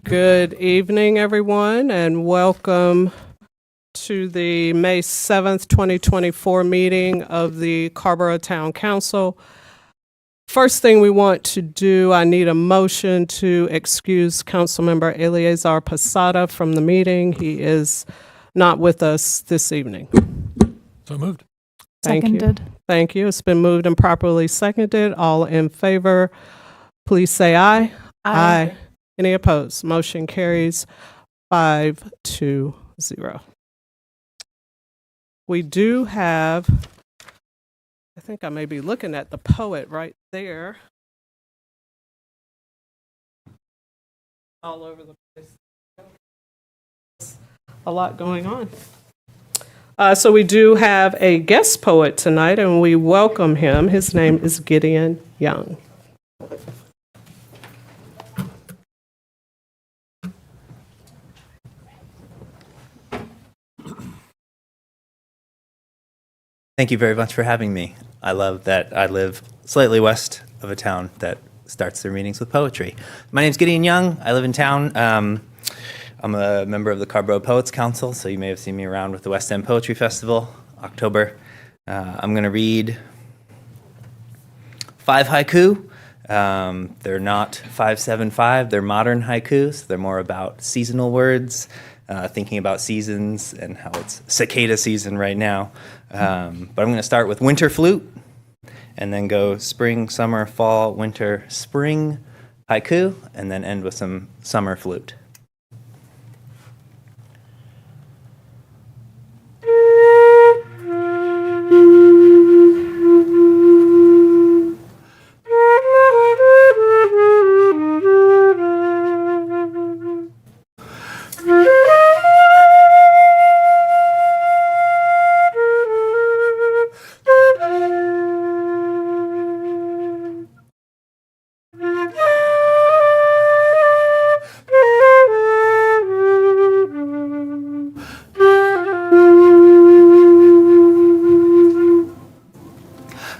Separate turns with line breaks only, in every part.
Good evening, everyone, and welcome to the May 7th, 2024 meeting of the Carrboro Town Council. First thing we want to do, I need a motion to excuse Councilmember Eleazar Posada from the meeting. He is not with us this evening.
So moved.
Seconded.
Thank you. It's been moved and properly seconded. All in favor, please say aye. Aye. Any opposed? Motion carries 5-0. We do have, I think I may be looking at the poet right there. All over the place. A lot going on. So we do have a guest poet tonight, and we welcome him. His name is Gideon Young.
Thank you very much for having me. I love that I live slightly west of a town that starts their meetings with poetry. My name's Gideon Young. I live in town. I'm a member of the Carrboro Poets Council, so you may have seen me around with the West End Poetry Festival, October. I'm going to read 5 haiku. They're not 575. They're modern haikus. They're more about seasonal words, thinking about seasons and how it's cicada season right now. But I'm going to start with winter flute and then go spring, summer, fall, winter, spring haiku, and then end with some summer flute.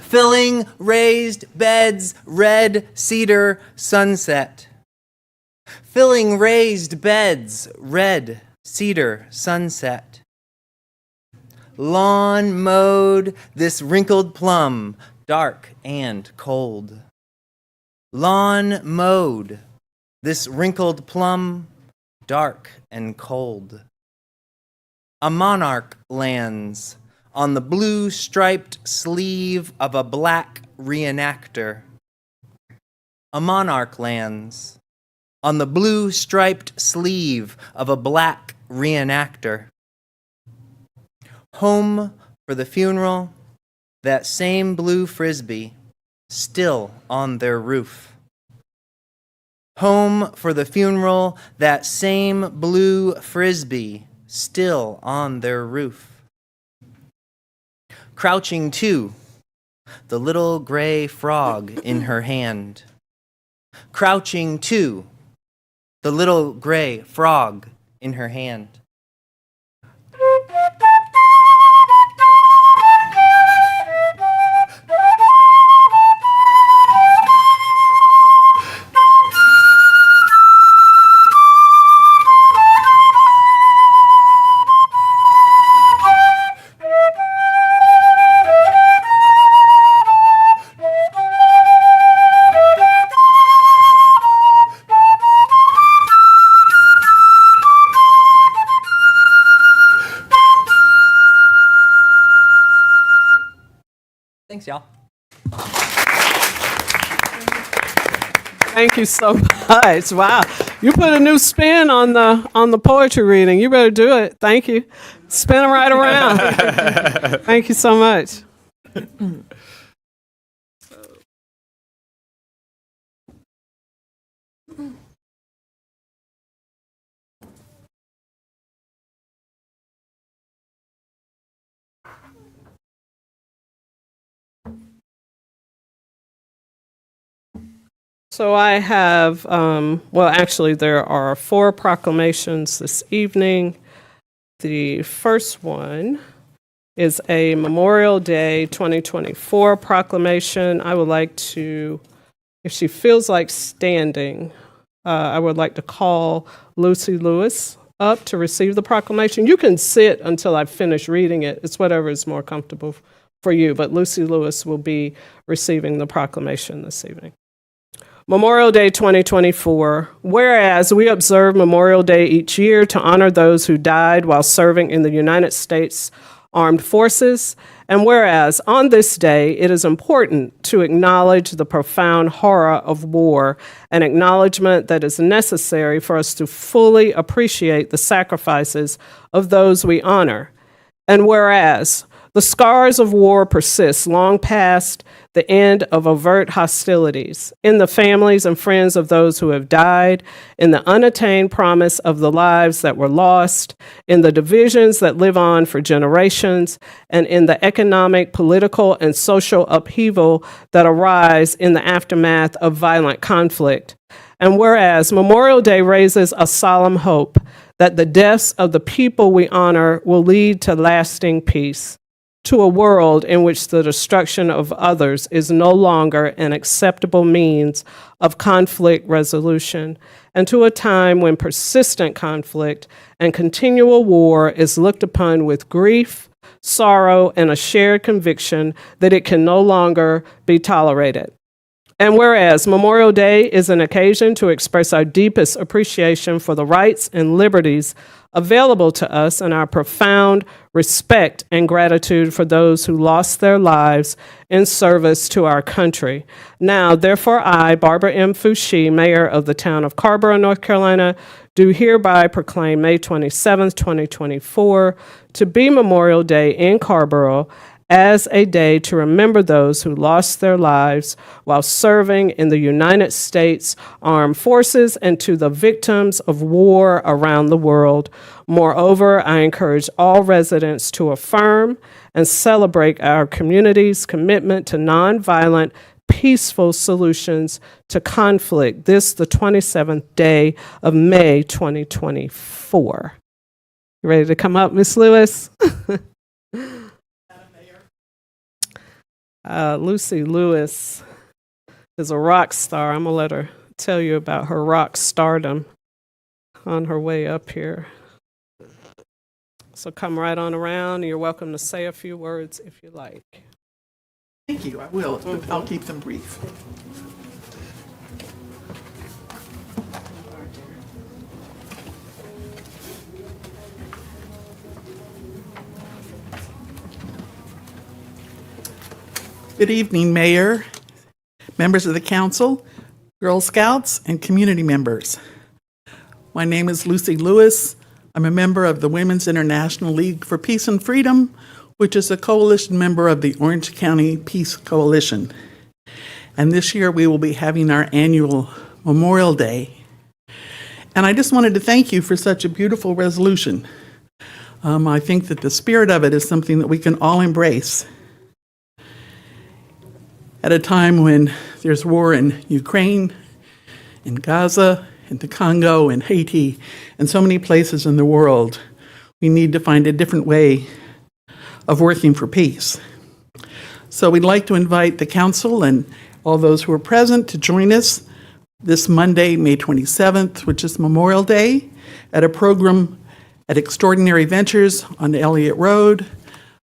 Filling raised beds, red cedar sunset. Filling raised beds, red cedar sunset. Lawn mowed, this wrinkled plum, dark and cold. Lawn mowed, this wrinkled plum, dark and cold. A monarch lands on the blue striped sleeve of a black reenactor. A monarch lands on the blue striped sleeve of a black reenactor. Home for the funeral, that same blue frisbee still on their roof. Home for the funeral, that same blue frisbee still on their roof. Crouching too, the little gray frog in her hand. Crouching too, the little gray frog in her hand. Thanks, y'all.
Thank you so much. Wow. You put a new spin on the poetry reading. You better do it. Thank you. Spin it right around. Thank you so much. So I have, well, actually, there are 4 proclamations this evening. The first one is a Memorial Day 2024 proclamation. I would like to, if she feels like standing, I would like to call Lucy Lewis up to receive the proclamation. You can sit until I finish reading it. It's whatever is more comfortable for you, but Lucy Lewis will be receiving the proclamation this evening. Memorial Day 2024. Whereas we observe Memorial Day each year to honor those who died while serving in the United States Armed Forces, and whereas on this day it is important to acknowledge the profound horror of war, an acknowledgement that is necessary for us to fully appreciate the sacrifices of those we honor. And whereas the scars of war persist long past the end of overt hostilities, in the families and friends of those who have died, in the unattained promise of the lives that were lost, in the divisions that live on for generations, and in the economic, political, and social upheaval that arise in the aftermath of violent conflict. And whereas Memorial Day raises a solemn hope that the deaths of the people we honor will lead to lasting peace, to a world in which the destruction of others is no longer an acceptable means of conflict resolution, and to a time when persistent conflict and continual war is looked upon with grief, sorrow, and a shared conviction that it can no longer be tolerated. And whereas Memorial Day is an occasion to express our deepest appreciation for the rights and liberties available to us and our profound respect and gratitude for those who lost their lives in service to our country. Now, therefore, I, Barbara M. Foushee, Mayor of the town of Carrboro, North Carolina, do hereby proclaim May 27th, 2024 to be Memorial Day in Carrboro as a day to remember those who lost their lives while serving in the United States Armed Forces and to the victims of war around the world. Moreover, I encourage all residents to affirm and celebrate our community's commitment to nonviolent, peaceful solutions to conflict this, the 27th day of May 2024. You ready to come up, Ms. Lewis? Lucy Lewis is a rock star. I'm going to let her tell you about her rock stardom on her way up here. So come right on around. You're welcome to say a few words if you like.
Thank you. I will. I'll keep them brief. Good evening, Mayor, members of the council, Girl Scouts, and community members. My name is Lucy Lewis. I'm a member of the Women's International League for Peace and Freedom, which is a coalition member of the Orange County Peace Coalition. And this year we will be having our annual Memorial Day. And I just wanted to thank you for such a beautiful resolution. I think that the spirit of it is something that we can all embrace. At a time when there's war in Ukraine, in Gaza, in the Congo, in Haiti, and so many places in the world, we need to find a different way of working for peace. So we'd like to invite the council and all those who are present to join us this Monday, May 27th, which is Memorial Day, at a program at Extraordinary Ventures on Elliott Road.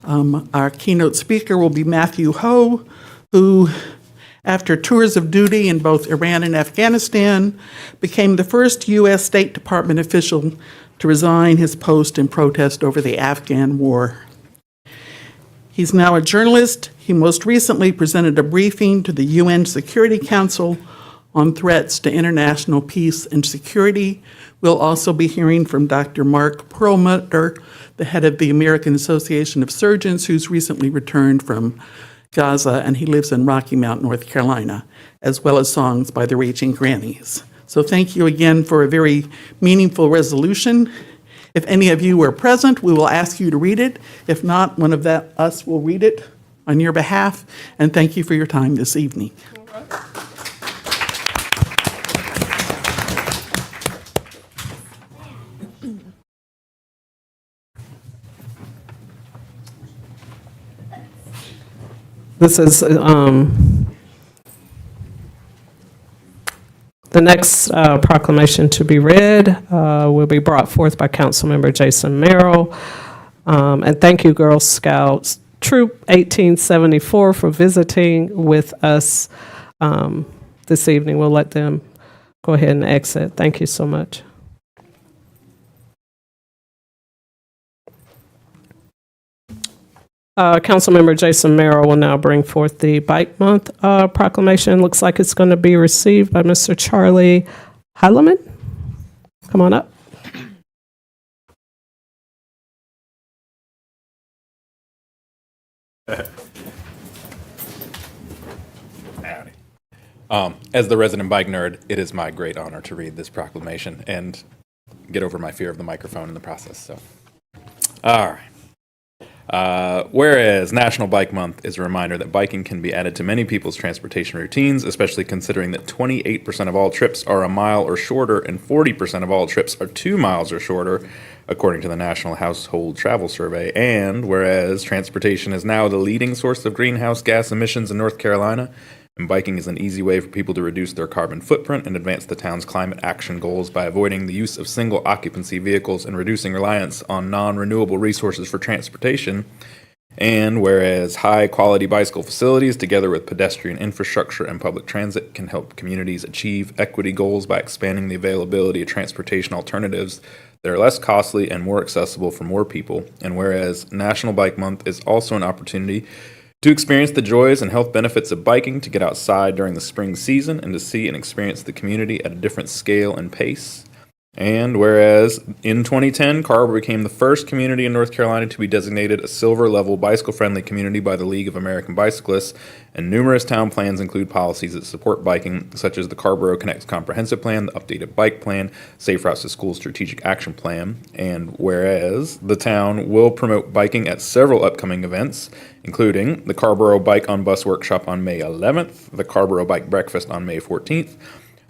Our keynote speaker will be Matthew Ho, who, after tours of duty in both Iran and Afghanistan, became the first U.S. State Department official to resign his post in protest over the Afghan war. He's now a journalist. He most recently presented a briefing to the UN Security Council on threats to international peace and security. We'll also be hearing from Dr. Mark Perlmutter, the head of the American Association of Surgeons, who's recently returned from Gaza, and he lives in Rocky Mount, North Carolina, as well as songs by the Raging Grannies. So thank you again for a very meaningful resolution. If any of you are present, we will ask you to read it. If not, one of us will read it on your behalf. And thank you for your time this evening.
This is the The next proclamation to be read will be brought forth by Councilmember Jason Merrill. And thank you, Girl Scouts Troop 1874, for visiting with us this evening. We'll let them go ahead and exit. Thank you so much. Councilmember Jason Merrill will now bring forth the Bike Month proclamation. Looks like it's going to be received by Mr. Charlie Heileman. Come on up.
As the resident bike nerd, it is my great honor to read this proclamation and get over my fear of the microphone in the process. So, all right. Whereas National Bike Month is a reminder that biking can be added to many people's transportation routines, especially considering that 28% of all trips are a mile or shorter and 40% of all trips are 2 miles or shorter, according to the National Household Travel Survey. And whereas transportation is now the leading source of greenhouse gas emissions in North Carolina, and biking is an easy way for people to reduce their carbon footprint and advance the town's climate action goals by avoiding the use of single occupancy vehicles and reducing reliance on non-renewable resources for transportation. And whereas high-quality bicycle facilities, together with pedestrian infrastructure and public transit, can help communities achieve equity goals by expanding the availability of transportation alternatives that are less costly and more accessible for more people. And whereas National Bike Month is also an opportunity to experience the joys and health benefits of biking, to get outside during the spring season, and to see and experience the community at a different scale and pace. And whereas in 2010, Carrboro became the first community in North Carolina to be designated a silver-level bicycle-friendly community by the League of American Bicyclists, and numerous town plans include policies that support biking, such as the Carrboro Connects Comprehensive Plan, the Updated Bike Plan, Safe Routes to School Strategic Action Plan. And whereas the town will promote biking at several upcoming events, including the Carrboro Bike on Bus Workshop on May 11th, the Carrboro Bike Breakfast on May 14th,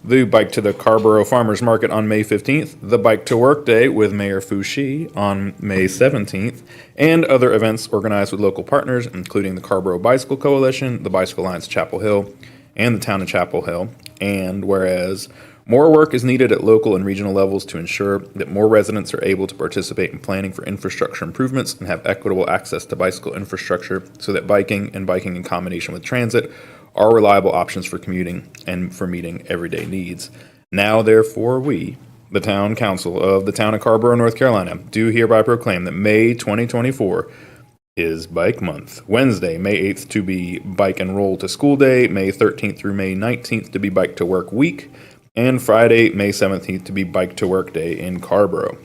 the Bike to the Carrboro Farmers Market on May 15th, the Bike to Work Day with Mayor Foushee on May 17th, and other events organized with local partners, including the Carrboro Bicycle Coalition, the Bicycle Alliance Chapel Hill, and the Town of Chapel Hill. And whereas more work is needed at local and regional levels to ensure that more residents are able to participate in planning for infrastructure improvements and have equitable access to bicycle infrastructure, so that biking in combination with transit are reliable options for commuting and for meeting everyday needs. Now, therefore, we, the Town Council of the Town of Carrboro, North Carolina, do hereby proclaim that May 2024 is Bike Month. Wednesday, May 8th, to be Bike and Roll to School Day, May 13th through May 19th to be Bike to Work Week, and Friday, May 17th to be Bike to Work Day in Carrboro.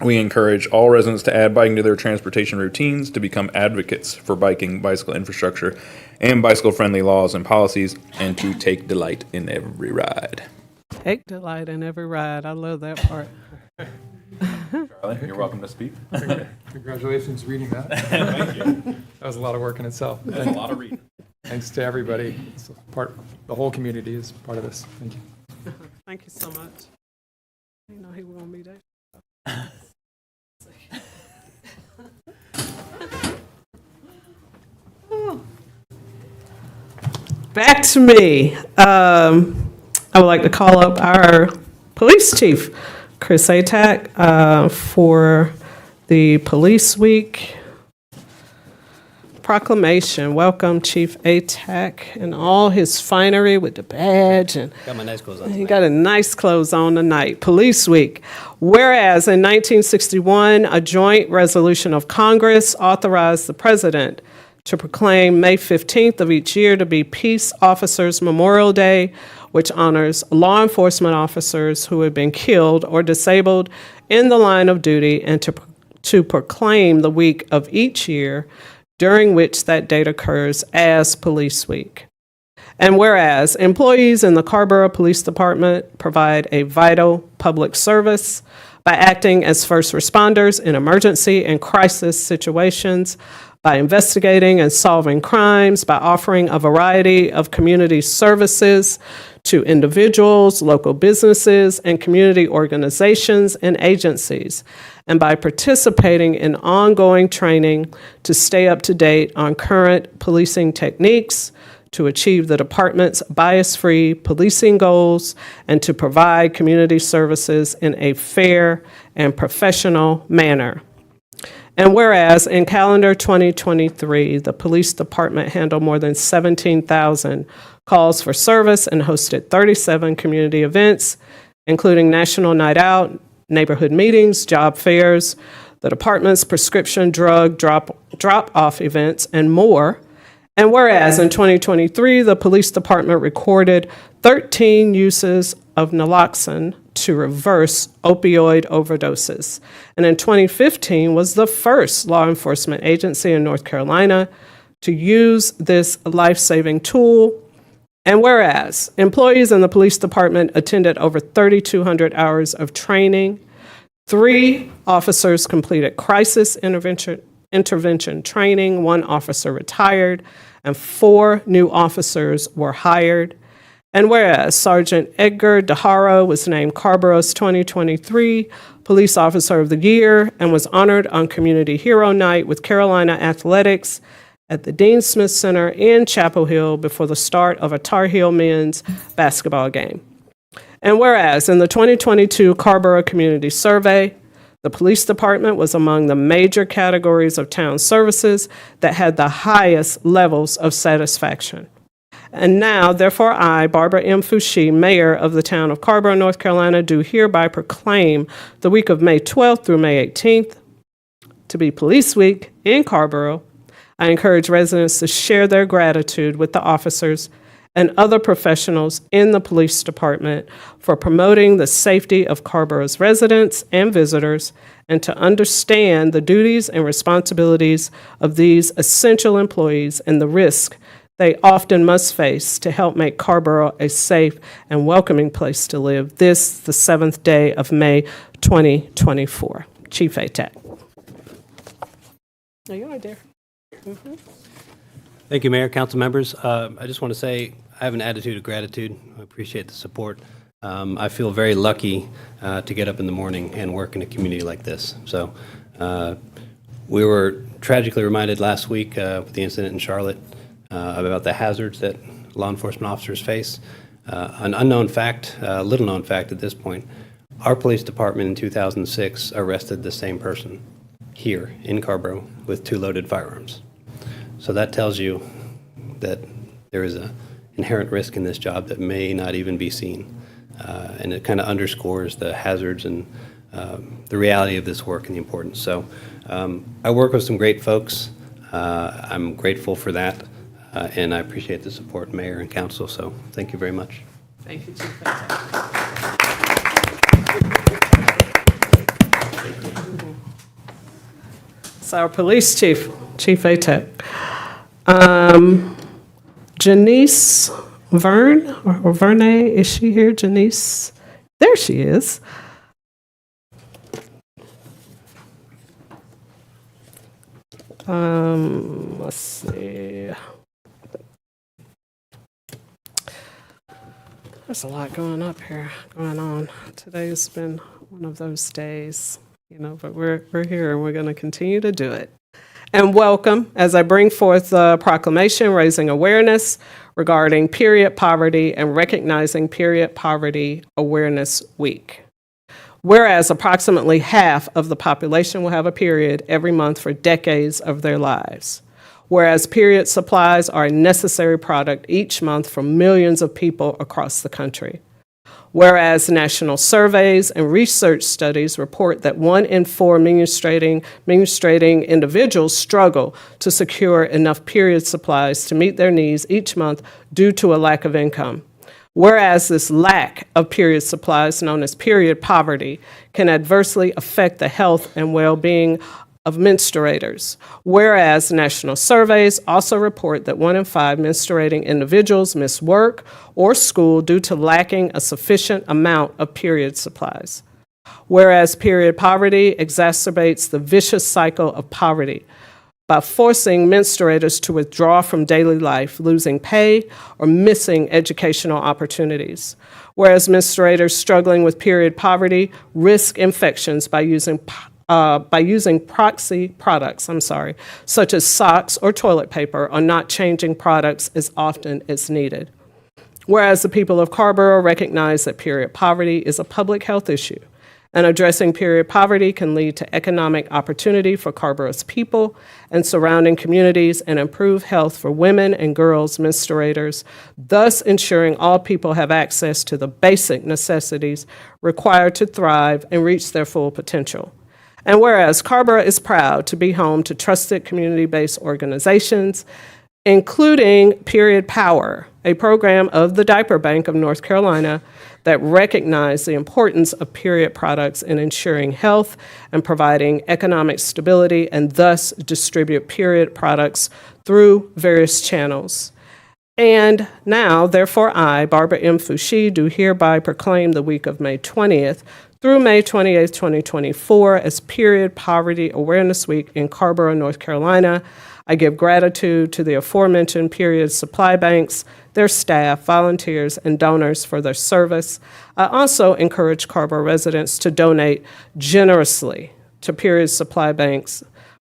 We encourage all residents to add biking to their transportation routines, to become advocates for biking, bicycle infrastructure, and bicycle-friendly laws and policies, and to take delight in every ride.
Take delight in every ride. I love that part.
Charlie, you're welcome to speak.
Congratulations reading that.
Thank you.
That was a lot of work in itself.
That's a lot of reading.
Thanks to everybody. It's a the whole community is part of this. Thank you.
Thank you so much. You know he was going to be there. Back to me. I would like to call up our police chief, Chris Atack, for the Police Week proclamation. Welcome, Chief Atack, in all his finery with the badge, and
Got my nice clothes on.
he got a nice clothes on tonight. Police Week. Whereas in 1961, a joint resolution of Congress authorized the president to proclaim May 15th of each year to be Peace Officers Memorial Day, which honors law enforcement officers who have been killed or disabled in the line of duty, and to proclaim the week of each year during which that date occurs as Police Week. And whereas employees in the Carrboro Police Department provide a vital public service by acting as first responders in emergency and crisis situations, by investigating and solving crimes, by offering a variety of community services to individuals, local businesses, and community organizations and agencies, and by participating in ongoing training to stay up to date on current policing techniques, to achieve the department's bias-free policing goals and to provide community services in a fair and professional manner. And whereas in calendar 2023, the police department handled more than 17,000 calls for service and hosted 37 community events, including National Night Out, neighborhood meetings, job fairs, the department's prescription drug drop-off events, and more. And whereas in 2023, the police department recorded 13 uses of naloxone to reverse opioid overdoses. And in 2015 was the first law enforcement agency in North Carolina to use this life-saving tool. And whereas employees in the police department attended over 3,200 hours of training, 3 officers completed crisis intervention training, 1 officer retired, and 4 new officers were hired. And whereas Sergeant Edgar DeHaro was named Carrboro's 2023 Police Officer of the Year and was honored on Community Hero Night with Carolina Athletics at the Dean Smith Center in Chapel Hill before the start of a Tar Heel men's basketball game. And whereas in the 2022 Carrboro Community Survey, the police department was among the major categories of town services that had the highest levels of satisfaction. And now, therefore, I, Barbara M. Foushee, Mayor of the town of Carrboro, North Carolina, do hereby proclaim the week of May 12th through May 18th to be Police Week in Carrboro. I encourage residents to share their gratitude with the officers and other professionals in the police department for promoting the safety of Carrboro's residents and visitors, and to understand the duties and responsibilities of these essential employees and the risk they often must face to help make Carrboro a safe and welcoming place to live this, the 7th day of May 2024. Chief ATAC. Are you right there?
Thank you, Mayor, council members. I just want to say I have an attitude of gratitude. I appreciate the support. I feel very lucky to get up in the morning and work in a community like this. So we were tragically reminded last week with the incident in Charlotte about the hazards that law enforcement officers face. An unknown fact, a little known fact at this point, our police department in 2006 arrested the same person here in Carrboro with 2 loaded firearms. So that tells you that there is an inherent risk in this job that may not even be seen. And it kind of underscores the hazards and the reality of this work and the importance. So I work with some great folks. I'm grateful for that. And I appreciate the support, Mayor and Council. So thank you very much.
Thank you, Chief ATAC. So our police chief, Chief ATAC. Janice Verne, or Verne, is she here, Janice? There she is. Let's see. There's a lot going on. Today's been one of those days, but we're here and we're going to continue to do it. And welcome as I bring forth the proclamation raising awareness regarding period poverty and recognizing Period Poverty Awareness Week. Whereas approximately half of the population will have a period every month for decades of their lives. Whereas period supplies are a necessary product each month for millions of people across the country. Whereas national surveys and research studies report that 1 in 4 menstruating individuals struggle to secure enough period supplies to meet their needs each month due to a lack of income. Whereas this lack of period supplies, known as period poverty, can adversely affect the health and well-being of menstruators. Whereas national surveys also report that 1 in 5 menstruating individuals miss work or school due to lacking a sufficient amount of period supplies. Whereas period poverty exacerbates the vicious cycle of poverty by forcing menstruators to withdraw from daily life, losing pay, or missing educational opportunities. Whereas menstruators struggling with period poverty risk infections by using by using proxy products, such as socks or toilet paper, or not changing products as often as needed. Whereas the people of Carrboro recognize that period poverty is a public health issue, and addressing period poverty can lead to economic opportunity for Carrboro's people and surrounding communities and improve health for women and girls menstruators, thus ensuring all people have access to the basic necessities required to thrive and reach their full potential. And whereas Carrboro is proud to be home to trusted community-based organizations, including Period Power, a program of the Diaper Bank of North Carolina that recognize the importance of period products in ensuring health and providing economic stability, and thus distribute period products through various channels. And now, therefore, I, Barbara M. Fouché, do hereby proclaim the week of May 20th through May 28th, 2024 as Period Poverty Awareness Week in Carrboro, North Carolina. I give gratitude to the aforementioned period supply banks, their staff, volunteers, and donors for their service. I also encourage Carrboro residents to donate generously to period supply banks,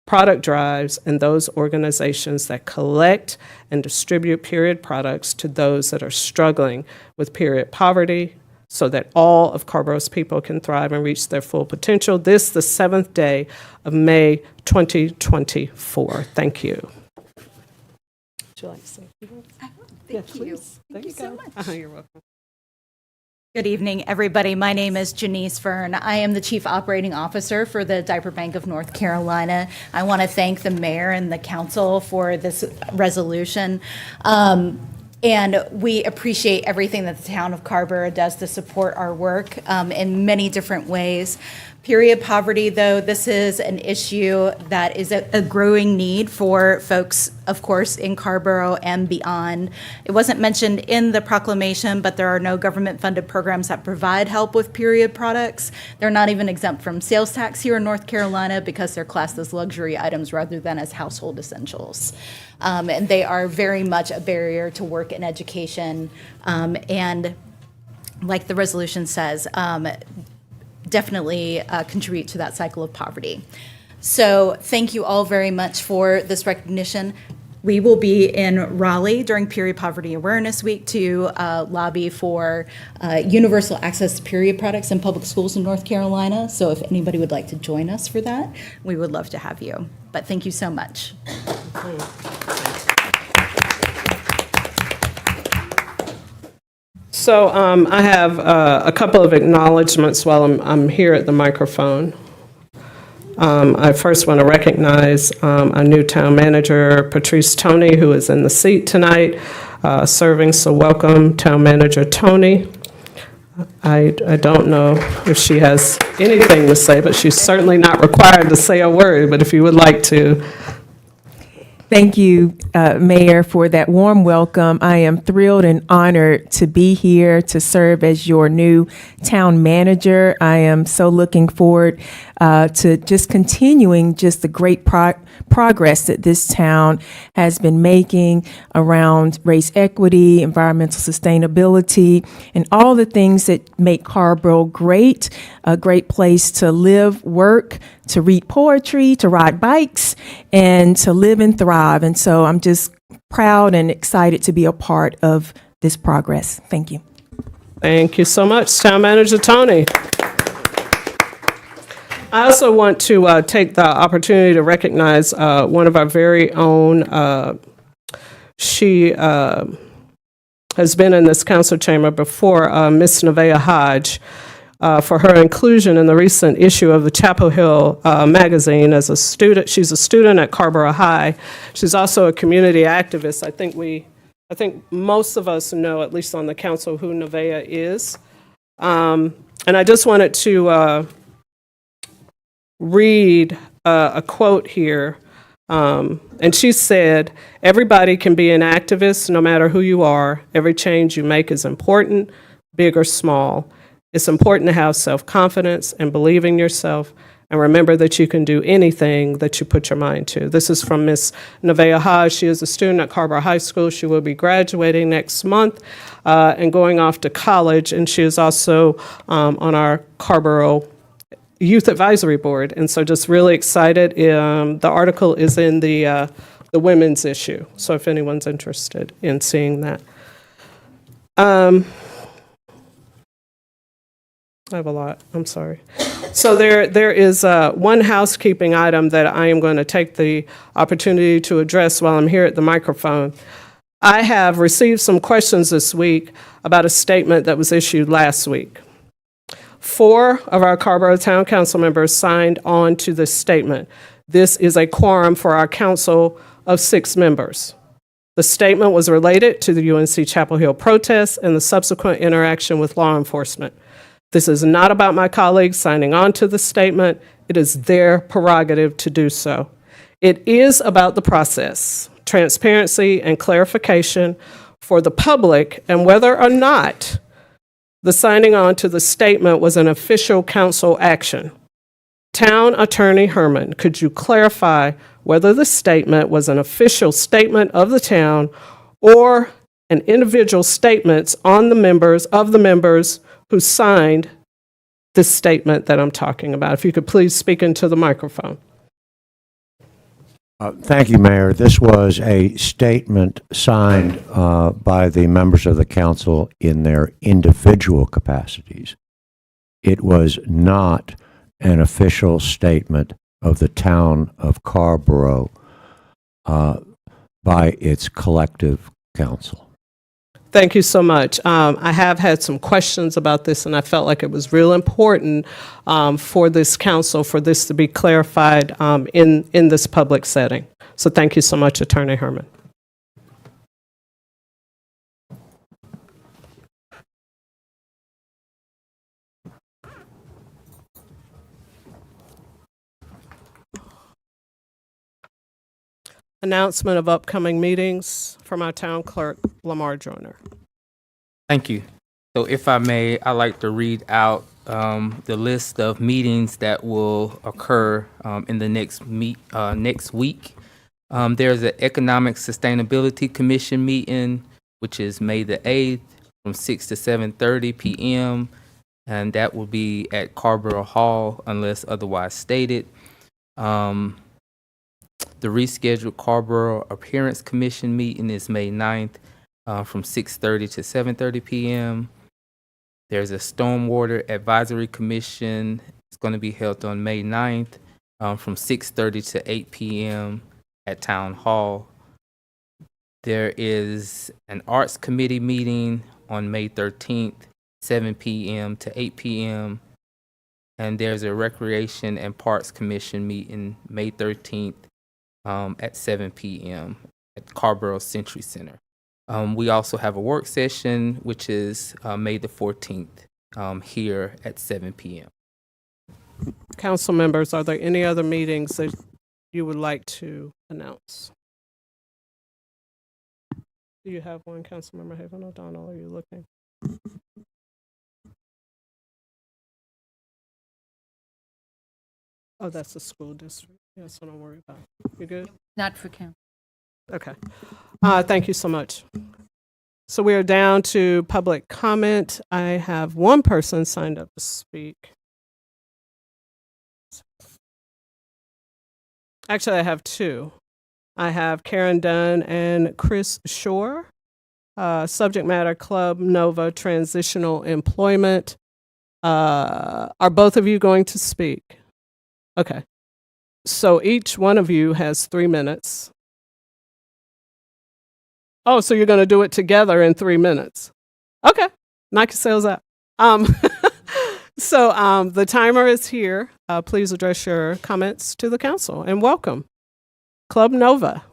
product drives, and those organizations that collect and distribute period products to those that are struggling with period poverty, so that all of Carrboro's people can thrive and reach their full potential. This, the 7th day of May 2024. Thank you. Would you like to say a few words?
Thank you.
Thank you
so much.
You're welcome.
Good evening, everybody. My name is Janice Fern. I am the Chief Operating Officer for the Diaper Bank of North Carolina. I want to thank the mayor and the council for this resolution. And we appreciate everything that the town of Carrboro does to support our work in many different ways. Period poverty, though, this is an issue that is a growing need for folks, of course, in Carrboro and beyond. It wasn't mentioned in the proclamation, but there are no government-funded programs that provide help with period products. They're not even exempt from sales tax here in North Carolina because they're classed as luxury items rather than as household essentials. And they are very much a barrier to work and education. And like the resolution says, definitely contribute to that cycle of poverty. So thank you all very much for this recognition. We will be in Raleigh during Period Poverty Awareness Week to lobby for universal access to period products in public schools in North Carolina. So if anybody would like to join us for that, we would love to have you. But thank you so much.
So I have a couple of acknowledgments while I'm here at the microphone. I first want to recognize our new town manager, Patrice Tony, who is in the seat tonight, serving. So welcome, Town Manager Tony. I don't know if she has anything to say, but she's certainly not required to say a word. But if you would like to.
Thank you, Mayor, for that warm welcome. I am thrilled and honored to be here to serve as your new town manager. I am so looking forward to just continuing just the great progress that this town has been making around race equity, environmental sustainability, and all the things that make Carrboro great, a great place to live, work, to read poetry, to ride bikes, and to live and thrive. And so I'm just proud and excited to be a part of this progress. Thank you.
Thank you so much, Town Manager Tony. I also want to take the opportunity to recognize one of our very own. She has been in this council chamber before, Miss Nevaeh Hodge, for her inclusion in the recent issue of the Chapel Hill magazine as a student. She's a student at Carrboro High. She's also a community activist. I think most of us know, at least on the council, who Nevaeh is. And I just wanted to read a quote here. And she said, "Everybody can be an activist, no matter who you are. Every change you make is important, big or small. It's important to have self-confidence and believe in yourself, and remember that you can do anything that you put your mind to." This is from Miss Nevaeh Hodge. She is a student at Carrboro High School. She will be graduating next month and going off to college, and she is also on our Carrboro Youth Advisory Board. And so just really excited. The article is in the women's issue. So if anyone's interested in seeing that. I have a lot. I'm sorry. So there is one housekeeping item that I am going to take the opportunity to address while I'm here at the microphone. I have received some questions this week about a statement that was issued last week. 4 of our Carrboro Town Council members signed on to this statement. This is a quorum for our council of 6 members. The statement was related to the UNC Chapel Hill protests and the subsequent interaction with law enforcement. This is not about my colleagues signing on to the statement. It is their prerogative to do so. It is about the process, transparency, and clarification for the public and whether or not the signing on to the statement was an official council action. Town Attorney Herman, could you clarify whether the statement was an official statement of the town or an individual statements on the members who signed this statement that I'm talking about? If you could please speak into the microphone.
Thank you, Mayor. This was a statement signed by the members of the council in their individual capacities. It was not an official statement of the town of Carrboro by its collective council.
Thank you so much. I have had some questions about this, and I felt like it was real important for this council for this to be clarified in this public setting. So thank you so much, Attorney Herman. Announcement of upcoming meetings from our town clerk, Lamar Joyner.
Thank you. So if I may, I'd like to read out the list of meetings that will occur in the next week. There's an Economic Sustainability Commission meeting, which is May the 8th from 6 to 7:30 p.m. And that will be at Carrboro Hall unless otherwise stated. The rescheduled Carrboro Appearance Commission meeting is May 9th from 6:30 to 7:30 p.m. There's a Stormwater Advisory Commission. It's going to be held on May 9th from 6:30 to 8 p.m. at Town Hall. There is an Arts Committee meeting on May 13th, 7 p.m. to 8 p.m. And there's a Recreation and Parks Commission meeting May 13th at 7 p.m. at Carrboro Century Center. We also have a work session, which is May the 14th here at 7 p.m.
Council members, are there any other meetings that you would like to announce? Do you have one, Councilmember Haven O'Donnell? Are you looking? Oh, that's the school district. Yeah, so don't worry about it. You good?
Not for council.
Okay. Thank you so much. So we are down to public comment. I have one person signed up to speak. Actually, I have 2. I have Karen Dunn and Chris Shore. Subject matter Club Nova Transitional Employment. Are both of you going to speak? Okay. So each one of you has 3 minutes. Oh, so you're going to do it together in 3 minutes. Okay. Knock yourselves out. So the timer is here. Please address your comments to the council and welcome. Club Nova.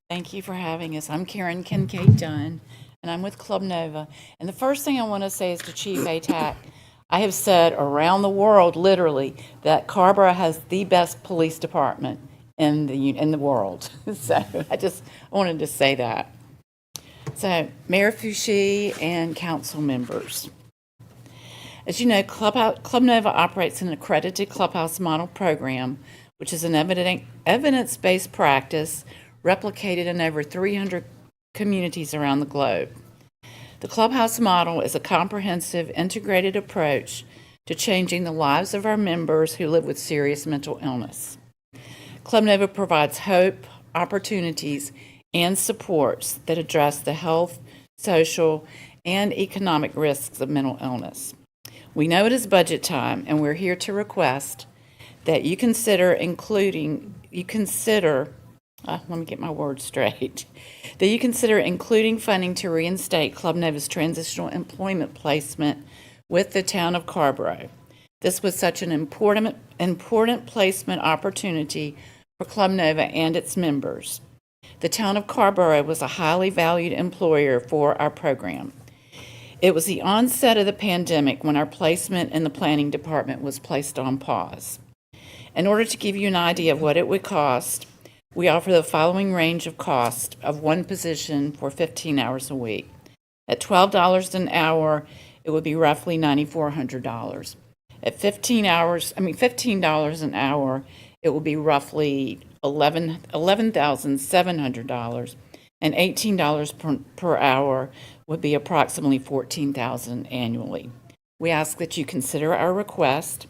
Thank you for having us. I'm Karen Kincaid Dunn, and I'm with Club Nova. And the first thing I want to say is to Chief ATAC, I have said around the world, literally, that Carrboro has the best police department in the world. So I just wanted to say that. So Mayor Fouché and council members. As you know, Club Nova operates an accredited clubhouse model program, which is an evidence-based practice replicated in over 300 communities around the globe. The clubhouse model is a comprehensive, integrated approach to changing the lives of our members who live with serious mental illness. Club Nova provides hope, opportunities, and supports that address the health, social, and economic risks of mental illness. We know it is budget time, and we're here to request that you consider including funding to reinstate Club Nova's transitional employment placement with the town of Carrboro. This was such an important placement opportunity for Club Nova and its members. The town of Carrboro was a highly valued employer for our program. It was the onset of the pandemic when our placement in the planning department was placed on pause. In order to give you an idea of what it would cost, we offer the following range of cost of one position for 15 hours a week. At $12 an hour, it would be roughly $9,400. At $15 an hour, it will be roughly $11,700, and $18 per hour would be approximately $14,000 annually. We ask that you consider our request.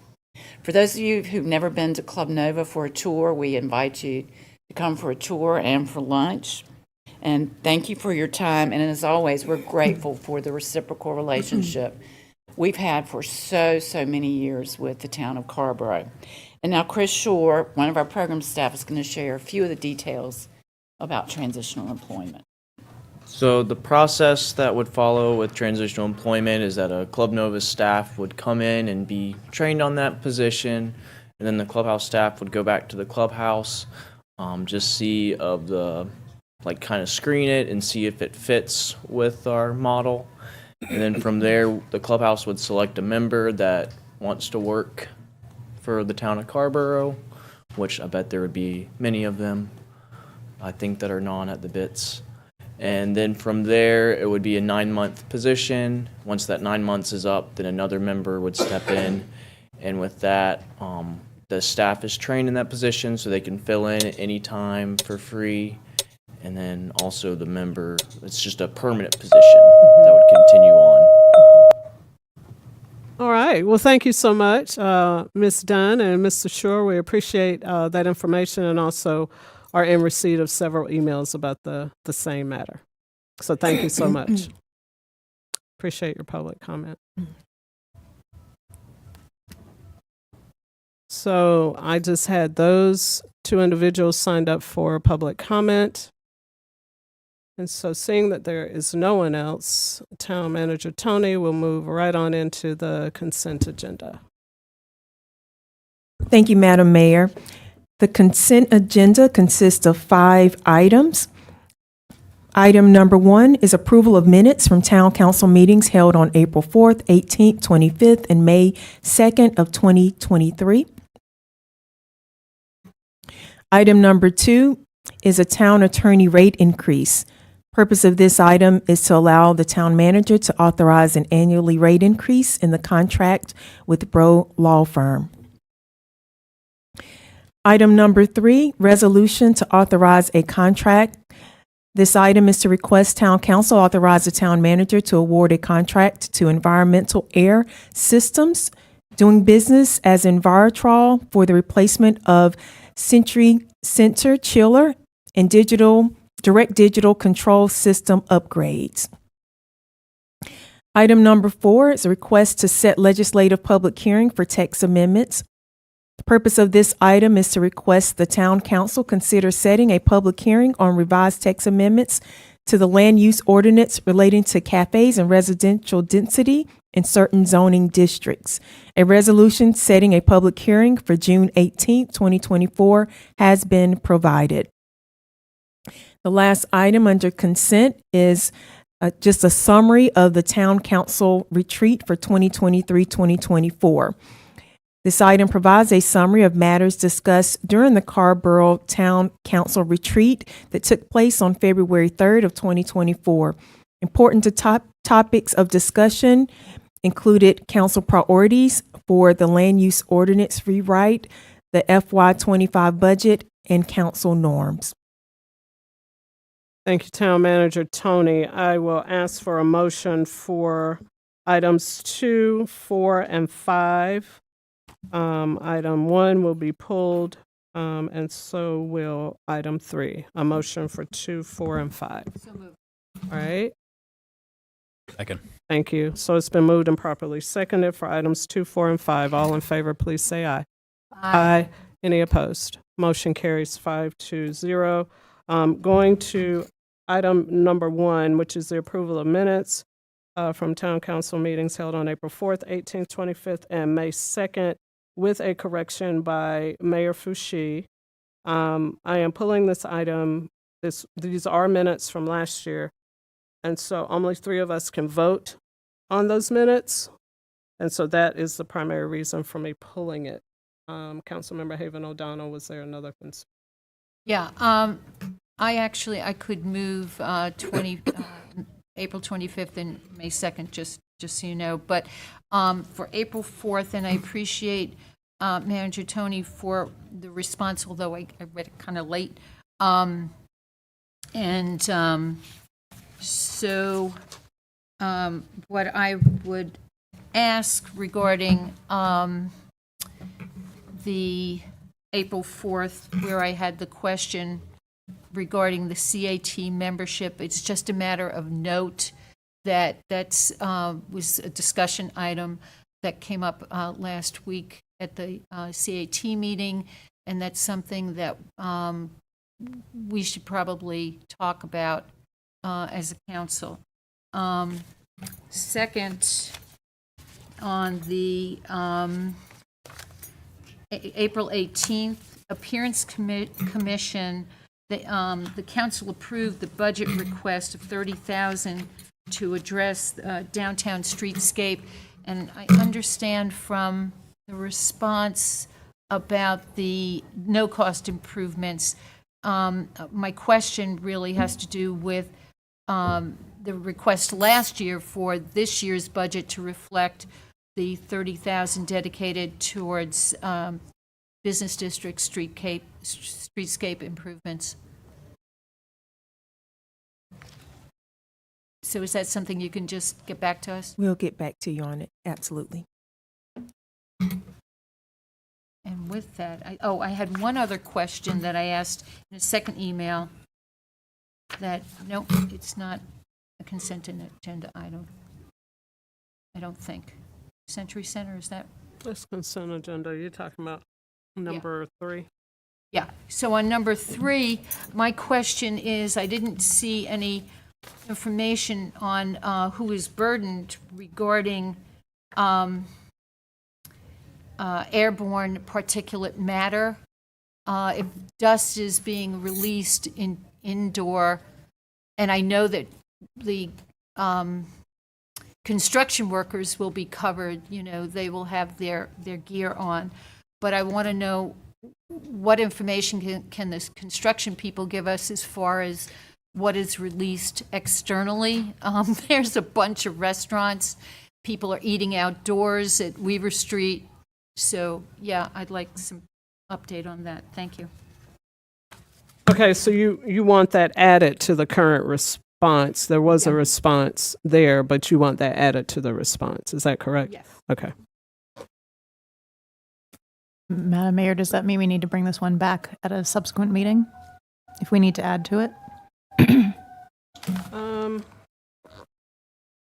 For those of you who've never been to Club Nova for a tour, we invite you to come for a tour and for lunch. And thank you for your time. And as always, we're grateful for the reciprocal relationship we've had for so many years with the town of Carrboro. And now Chris Shore, one of our program staff, is going to share a few of the details about transitional employment.
So the process that would follow with transitional employment is that a Club Nova staff would come in and be trained on that position, and then the clubhouse staff would go back to the clubhouse, just see of the, like, kind of screen it and see if it fits with our model. And then from there, the clubhouse would select a member that wants to work for the town of Carrboro, which I bet there would be many of them, I think, that are gnawing at the bits. And then from there, it would be a 9-month position. Once that 9 months is up, then another member would step in. And with that, the staff is trained in that position so they can fill in at any time for free. And then also the member, it's just a permanent position that would continue on.
All right. Well, thank you so much, Ms. Dunn and Mr. Shore. We appreciate that information, and also are in receipt of several emails about the same matter. So thank you so much. Appreciate your public comment. So I just had those two individuals signed up for public comment. And so seeing that there is no one else, Town Manager Tony will move right on into the consent agenda.
Thank you, Madam Mayor. The consent agenda consists of 5 items. Item number 1 is approval of minutes from town council meetings held on April 4th, 18th, 25th, and May 2nd of 2023. Item number 2 is a town attorney rate increase. Purpose of this item is to allow the town manager to authorize an annually rate increase in the contract with Bro Law Firm. Item number 3, resolution to authorize a contract. This item is to request town council authorize the town manager to award a contract to Environmental Air Systems, doing business as Envirotrol, for the replacement of Sentry Center Chiller and direct digital control system upgrades. Item number 4 is a request to set legislative public hearing for text amendments. The purpose of this item is to request the town council consider setting a public hearing on revised text amendments to the land use ordinance relating to cafes and residential density in certain zoning districts. A resolution setting a public hearing for June 18, 2024 has been provided. The last item under consent is just a summary of the town council retreat for 2023-2024. This item provides a summary of matters discussed during the Carrboro Town Council retreat that took place on February 3rd of 2024. Important to topics of discussion included council priorities for the land use ordinance rewrite, the FY25 budget, and council norms.
Thank you, Town Manager Tony. I will ask for a motion for items 2, 4, and 5. Item 1 will be pulled, and so will item 3. A motion for 2, 4, and 5.
So moved.
All right.
Second.
Thank you. So it's been moved and properly seconded for items 2, 4, and 5. All in favor, please say aye. Aye. Any opposed? Motion carries 5-0. Going to item number 1, which is the approval of minutes from town council meetings held on April 4th, 18th, 25th, and May 2nd, with a correction by Mayor Fouché. I am pulling this item. These are minutes from last year, and so only 3 of us can vote on those minutes, and so that is the primary reason for me pulling it. Councilmember Haven O'Donnell, was there another concern?
Yeah, I could move 20, April 25th and May 2nd, just so you know. But for April 4th, and I appreciate Manager Tony for the response, although I read it kind of late. So what I would ask regarding the April 4th, where I had the question regarding the CAT membership, it's just a matter of note that was a discussion item that came up last week at the CAT meeting, and that's something that we should probably talk about as a council. Second, on the April 18th, Appearance Commission, the council approved the budget request of $30,000 to address downtown streetscape, and I understand from the response about the no-cost improvements. My question really has to do with the request last year for this year's budget to reflect the $30,000 dedicated towards business district streetscape improvements. So is that something you can just get back to us?
We'll get back to you on it, absolutely.
And with that, I had one other question that I asked in a second email that, no, it's not a consent agenda item. I don't think. Century Center, is that?
This consent agenda, you're talking about number 3?
Yeah, so on number 3, my question is, I didn't see any information on who is burdened regarding airborne particulate matter. If dust is being released indoor, and I know that the construction workers will be covered, they will have their gear on, but I want to know what information can the construction people give us as far as what is released externally. There's a bunch of restaurants. People are eating outdoors at Weaver Street. So, yeah, I'd like some update on that. Thank you.
Okay, so you want that added to the current response. There was a response there, but you want that added to the response. Is that correct?
Yes.
Okay.
Madam Mayor, does that mean we need to bring this one back at a subsequent meeting if we need to add to it?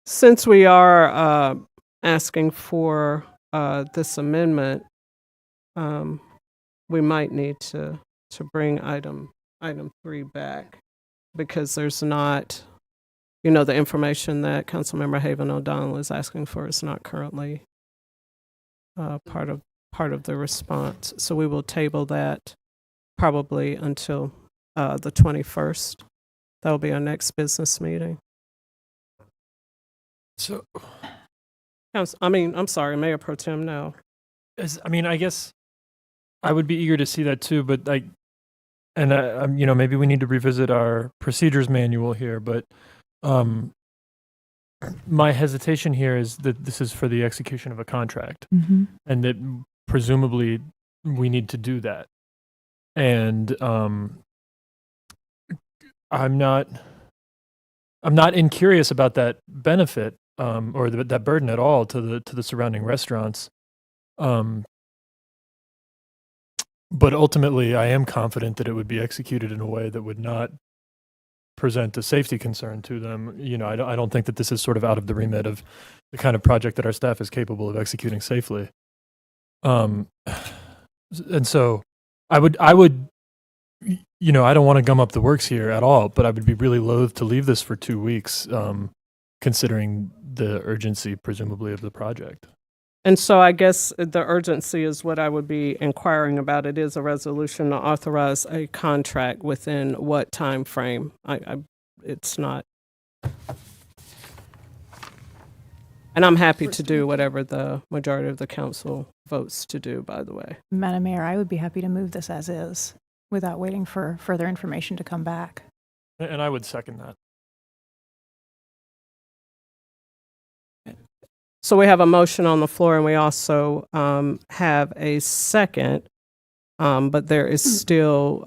Since we are asking for this amendment, we might need to bring item 3 back, because there's not, the information that Councilmember Haven O'Donnell is asking for is not currently part of the response. So we will table that probably until the 21st. That will be our next business meeting.
So,
I'm sorry, Mayor Pro Tem now.
I guess I would be eager to see that too, but maybe we need to revisit our procedures manual here, but my hesitation here is that this is for the execution of a contract, and that presumably we need to do that. And I'm not I'm not incurious about that benefit or that burden at all to the surrounding restaurants. But ultimately, I am confident that it would be executed in a way that would not present a safety concern to them. You know, I don't think that this is sort of out of the remit of the kind of project that our staff is capable of executing safely. And so I would, you know, I don't want to gum up the works here at all, but I would be really loath to leave this for 2 weeks, considering the urgency, presumably, of the project.
And so I guess the urgency is what I would be inquiring about. It is a resolution to authorize a contract within what time frame? It's not. And I'm happy to do whatever the majority of the council votes to do, by the way.
Madam Mayor, I would be happy to move this as is without waiting for further information to come back.
And I would second that.
So we have a motion on the floor, and we also have a second, but there is still,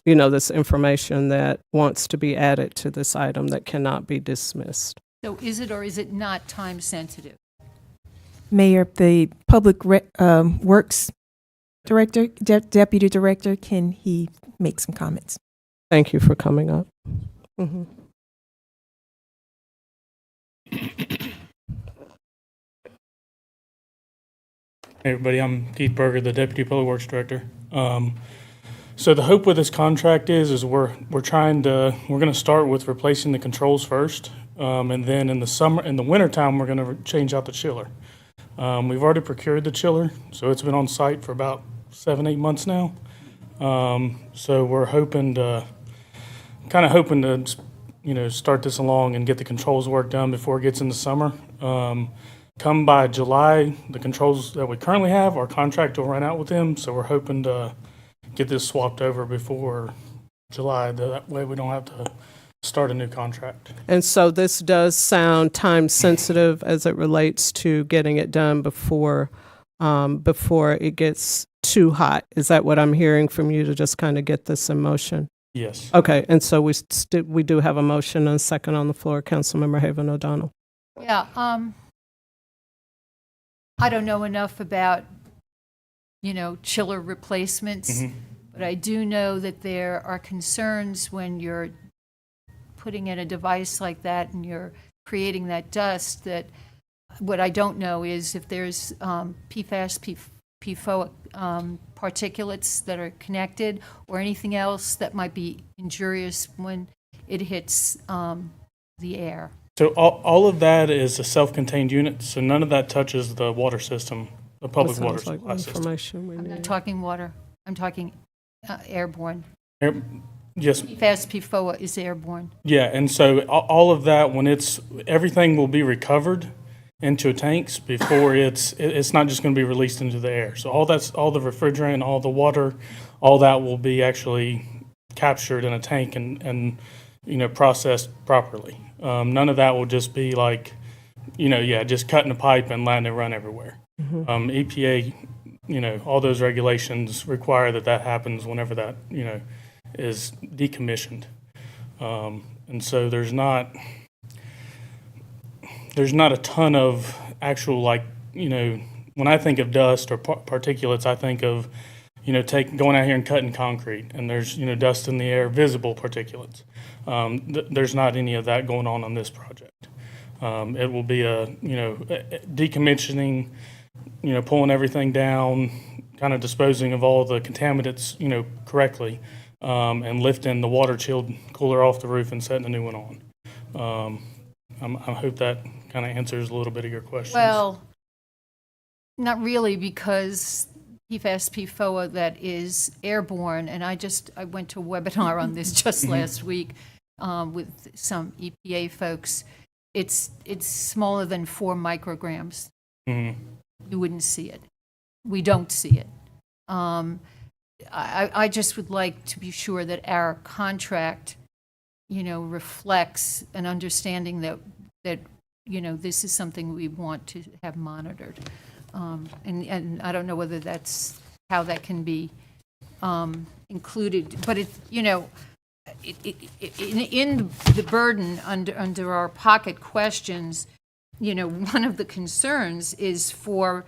you know, this information that wants to be added to this item that cannot be dismissed.
So is it or is it not time sensitive?
Mayor, the Public Works Director, Deputy Director, can he make some comments?
Thank you for coming up. Mm-hmm.
Hey everybody, I'm Keith Berger, the Deputy Public Works Director. So the hope with this contract is we're going to start with replacing the controls first, and then in the wintertime we're going to change out the chiller. We've already procured the chiller, so it's been on site for about 7-8 months now. So we're hoping to start this along and get the controls work done before it gets into summer. Come by July, the controls that we currently have, our contract will run out with them, so we're hoping to get this swapped over before July. That way we don't have to start a new contract.
And so this does sound time sensitive as it relates to getting it done before it gets too hot. Is that what I'm hearing from you, to just kind of get this in motion?
Yes.
Okay, and so we do have a motion and a second on the floor. Councilmember Haven O'Donnell.
Yeah, I don't know enough about, chiller replacements, but I do know that there are concerns when you're putting in a device like that and you're creating that dust. That what I don't know is if there's PFAS, PFOA particulates that are connected, or anything else that might be injurious when it hits the air.
So all of that is a self-contained unit, so none of that touches the water system, the public water supply system.
I'm not talking water. I'm talking airborne.
Yes.
PFAS, PFOA is airborne.
Yeah, and so all of that, everything will be recovered into tanks before it's not just going to be released into the air. So all the refrigerant, all the water, all that will be actually captured in a tank and processed properly. None of that will just be like, just cutting a pipe and letting it run everywhere. EPA, all those regulations require that happens whenever that, is decommissioned. And so there's not a ton of actual, when I think of dust or particulates, I think of, going out here and cutting concrete, and there's, dust in the air, visible particulates. There's not any of that going on this project. It will be decommissioning, pulling everything down, kind of disposing of all the contaminants, correctly, and lifting the water-chilled cooler off the roof and setting a new one on. I hope that kind of answers a little bit of your questions.
Well, not really, because PFAS, PFOA that is airborne, and I went to a webinar on this just last week with some EPA folks. It's smaller than 4 micrograms. You wouldn't see it. We don't see it. I just would like to be sure that our contract, reflects an understanding that this is something we want to have monitored. And I don't know whether that's how that can be included, but in the burden under our pocket questions, one of the concerns is for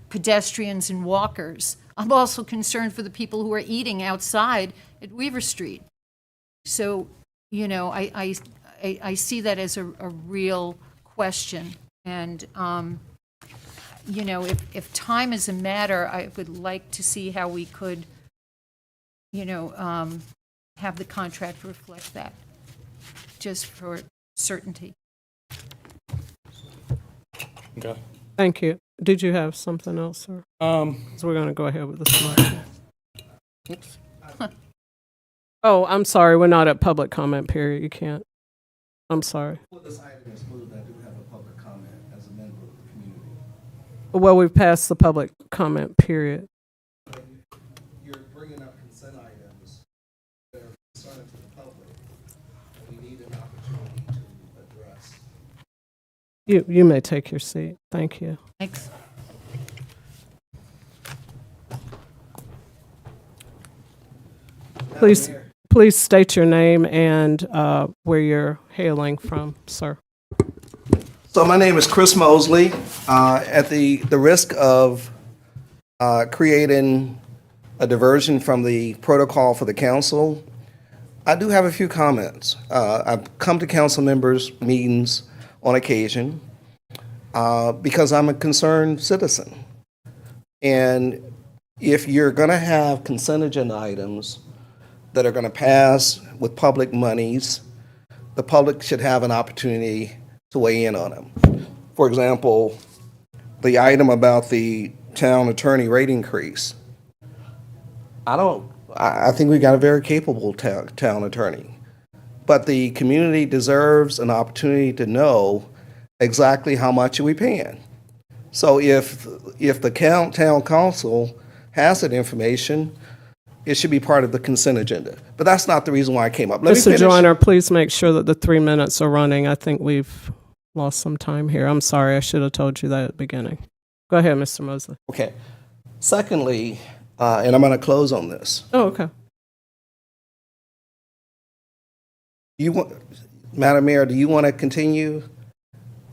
pedestrians and walkers. I'm also concerned for the people who are eating outside at Weaver Street. So, I see that as a real question. And, if time is a matter, I would like to see how we could, have the contract reflect that, just for certainty.
Okay.
Thank you. Did you have something else, sir? So we're going to go ahead with the selection.
Oops.
Oh, I'm sorry. We're not at public comment period. You can't. I'm sorry.
Well, this item is moved. I do have a public comment as a member of the community.
Well, we've passed the public comment period.
You're bringing up consent items that are concerning to the public. We need an opportunity to address.
You may take your seat. Thank you.
Thanks.
Please state your name and where you're hailing from, sir.
So my name is Chris Mosley. At the risk of creating a diversion from the protocol for the council, I do have a few comments. I've come to council members' meetings on occasion because I'm a concerned citizen. And if you're going to have consent agenda items that are going to pass with public monies, the public should have an opportunity to weigh in on them. For example, the item about the town attorney rate increase. I think we got a very capable town attorney, but the community deserves an opportunity to know exactly how much are we paying. So if the town council has that information, it should be part of the consent agenda. But that's not the reason why I came up.
Mr. Joyner, please make sure that the 3 minutes are running. I think we've lost some time here. I'm sorry. I should have told you that at the beginning. Go ahead, Mr. Mosley.
Okay. Secondly, and I'm going to close on this.
Oh, okay.
Madam Mayor, do you want to continue?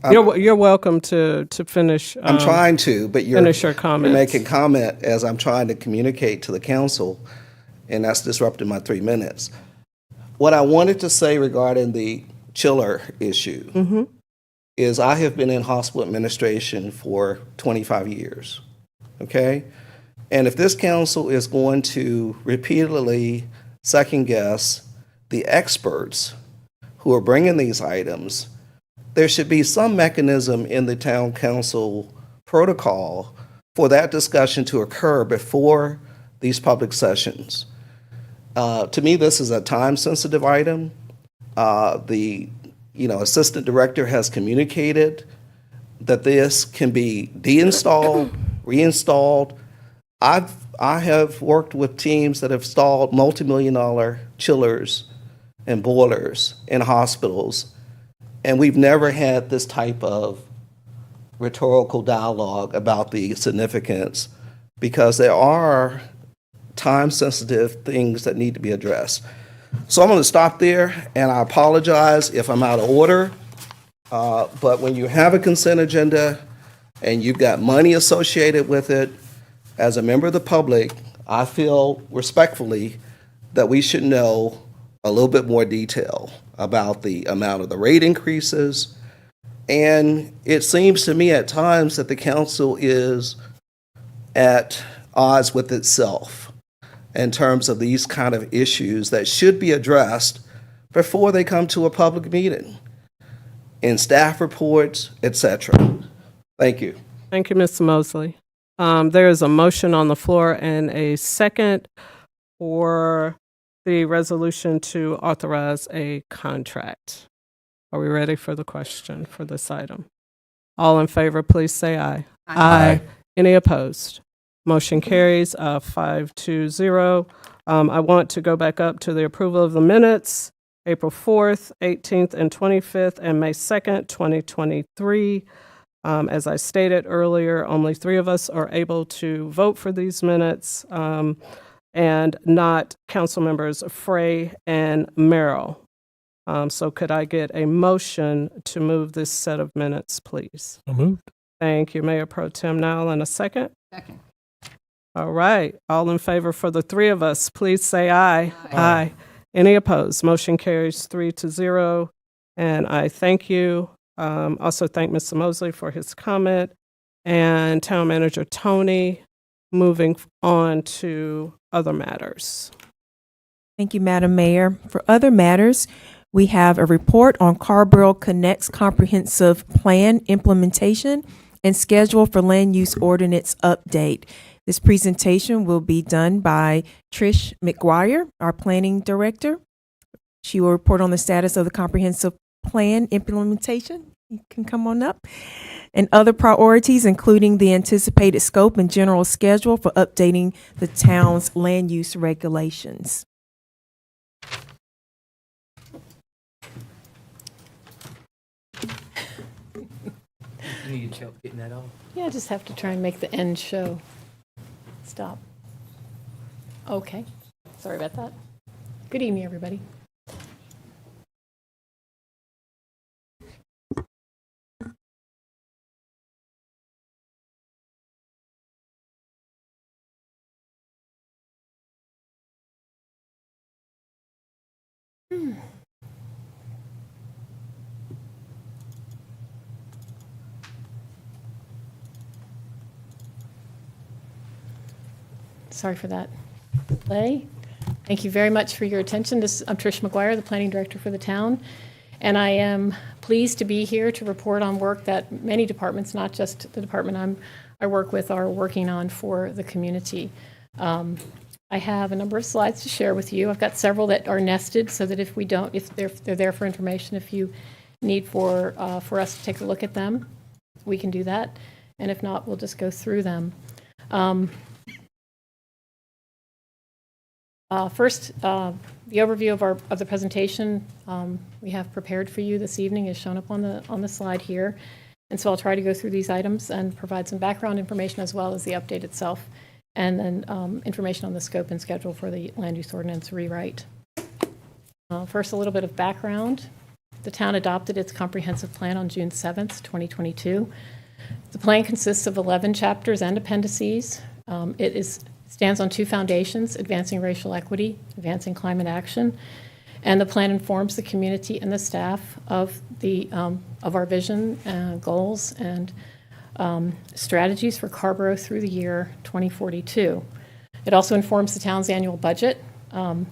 You're welcome to finish.
I'm trying to, but you're
finish your comments.
You're making comment as I'm trying to communicate to the council, and that's disrupting my 3 minutes. What I wanted to say regarding the chiller issue is I have been in hospital administration for 25 years, okay? And if this council is going to repeatedly second guess the experts who are bringing these items, there should be some mechanism in the town council protocol for that discussion to occur before these public sessions. To me, this is a time-sensitive item. The assistant director has communicated that this can be deinstalled, reinstalled. I have worked with teams that have installed multi-million-dollar chillers and boilers in hospitals, and we've never had this type of rhetorical dialogue about the significance, because there are time-sensitive things that need to be addressed. So I'm going to stop there, and I apologize if I'm out of order, but when you have a consent agenda and you've got money associated with it, as a member of the public, I feel respectfully that we should know a little bit more detail about the amount of the rate increases. And it seems to me at times that the council is at odds with itself in terms of these kind of issues that should be addressed before they come to a public meeting, in staff reports, etc. Thank you.
Thank you, Mr. Mosley. There is a motion on the floor and a second for the resolution to authorize a contract. Are we ready for the question for this item? All in favor, please say aye. Aye. Any opposed? Motion carries 5-0. I want to go back up to the approval of the minutes, April 4th, 18th, and 25th, and May 2nd, 2023. As I stated earlier, only 3 of us are able to vote for these minutes. and not council members Frey and Merrill. So could I get a motion to move this set of minutes, please?
So moved.
Thank you, Mayor Pro Tem Nowell, and a second?
Second.
All right, all in favor for the three of us, please say aye. Aye. Any opposed? Motion carries 3-0, and I thank you. Also thank Mr. Mosley for his comment, and Town Manager Tony. Moving on to other matters.
Thank you, Madam Mayor. For other matters, we have a report on Carrboro Connect's comprehensive plan implementation and schedule for land use ordinance update. This presentation will be done by Trish McGuire, our planning director. She will report on the status of the comprehensive plan implementation. You can come on up. And other priorities, including the anticipated scope and general schedule for updating the town's land use regulations.
You need help getting that off?
Yeah, I just have to try and make the end show. Stop. Okay. Sorry about that. Good evening, everybody. Sorry for that delay. Thank you very much for your attention. I'm Trish McGuire, the planning director for the town, and I am pleased to be here to report on work that many departments, not just the department I work with, are working on for the community. I have a number of slides to share with you. I've got several that are nested so that if they're there for information, if you need for us to take a look at them, we can do that. And if not, we'll just go through them. First, the overview of the presentation we have prepared for you this evening is shown up on the slide here. And so I'll try to go through these items and provide some background information as well as the update itself, and then information on the scope and schedule for the land use ordinance rewrite. First, a little bit of background. The town adopted its comprehensive plan on June 7th, 2022. The plan consists of 11 chapters and appendices. It stands on two foundations: advancing racial equity, advancing climate action. And the plan informs the community and the staff of our vision, goals, and strategies for Carrboro through the year 2042. It also informs the town's annual budget, and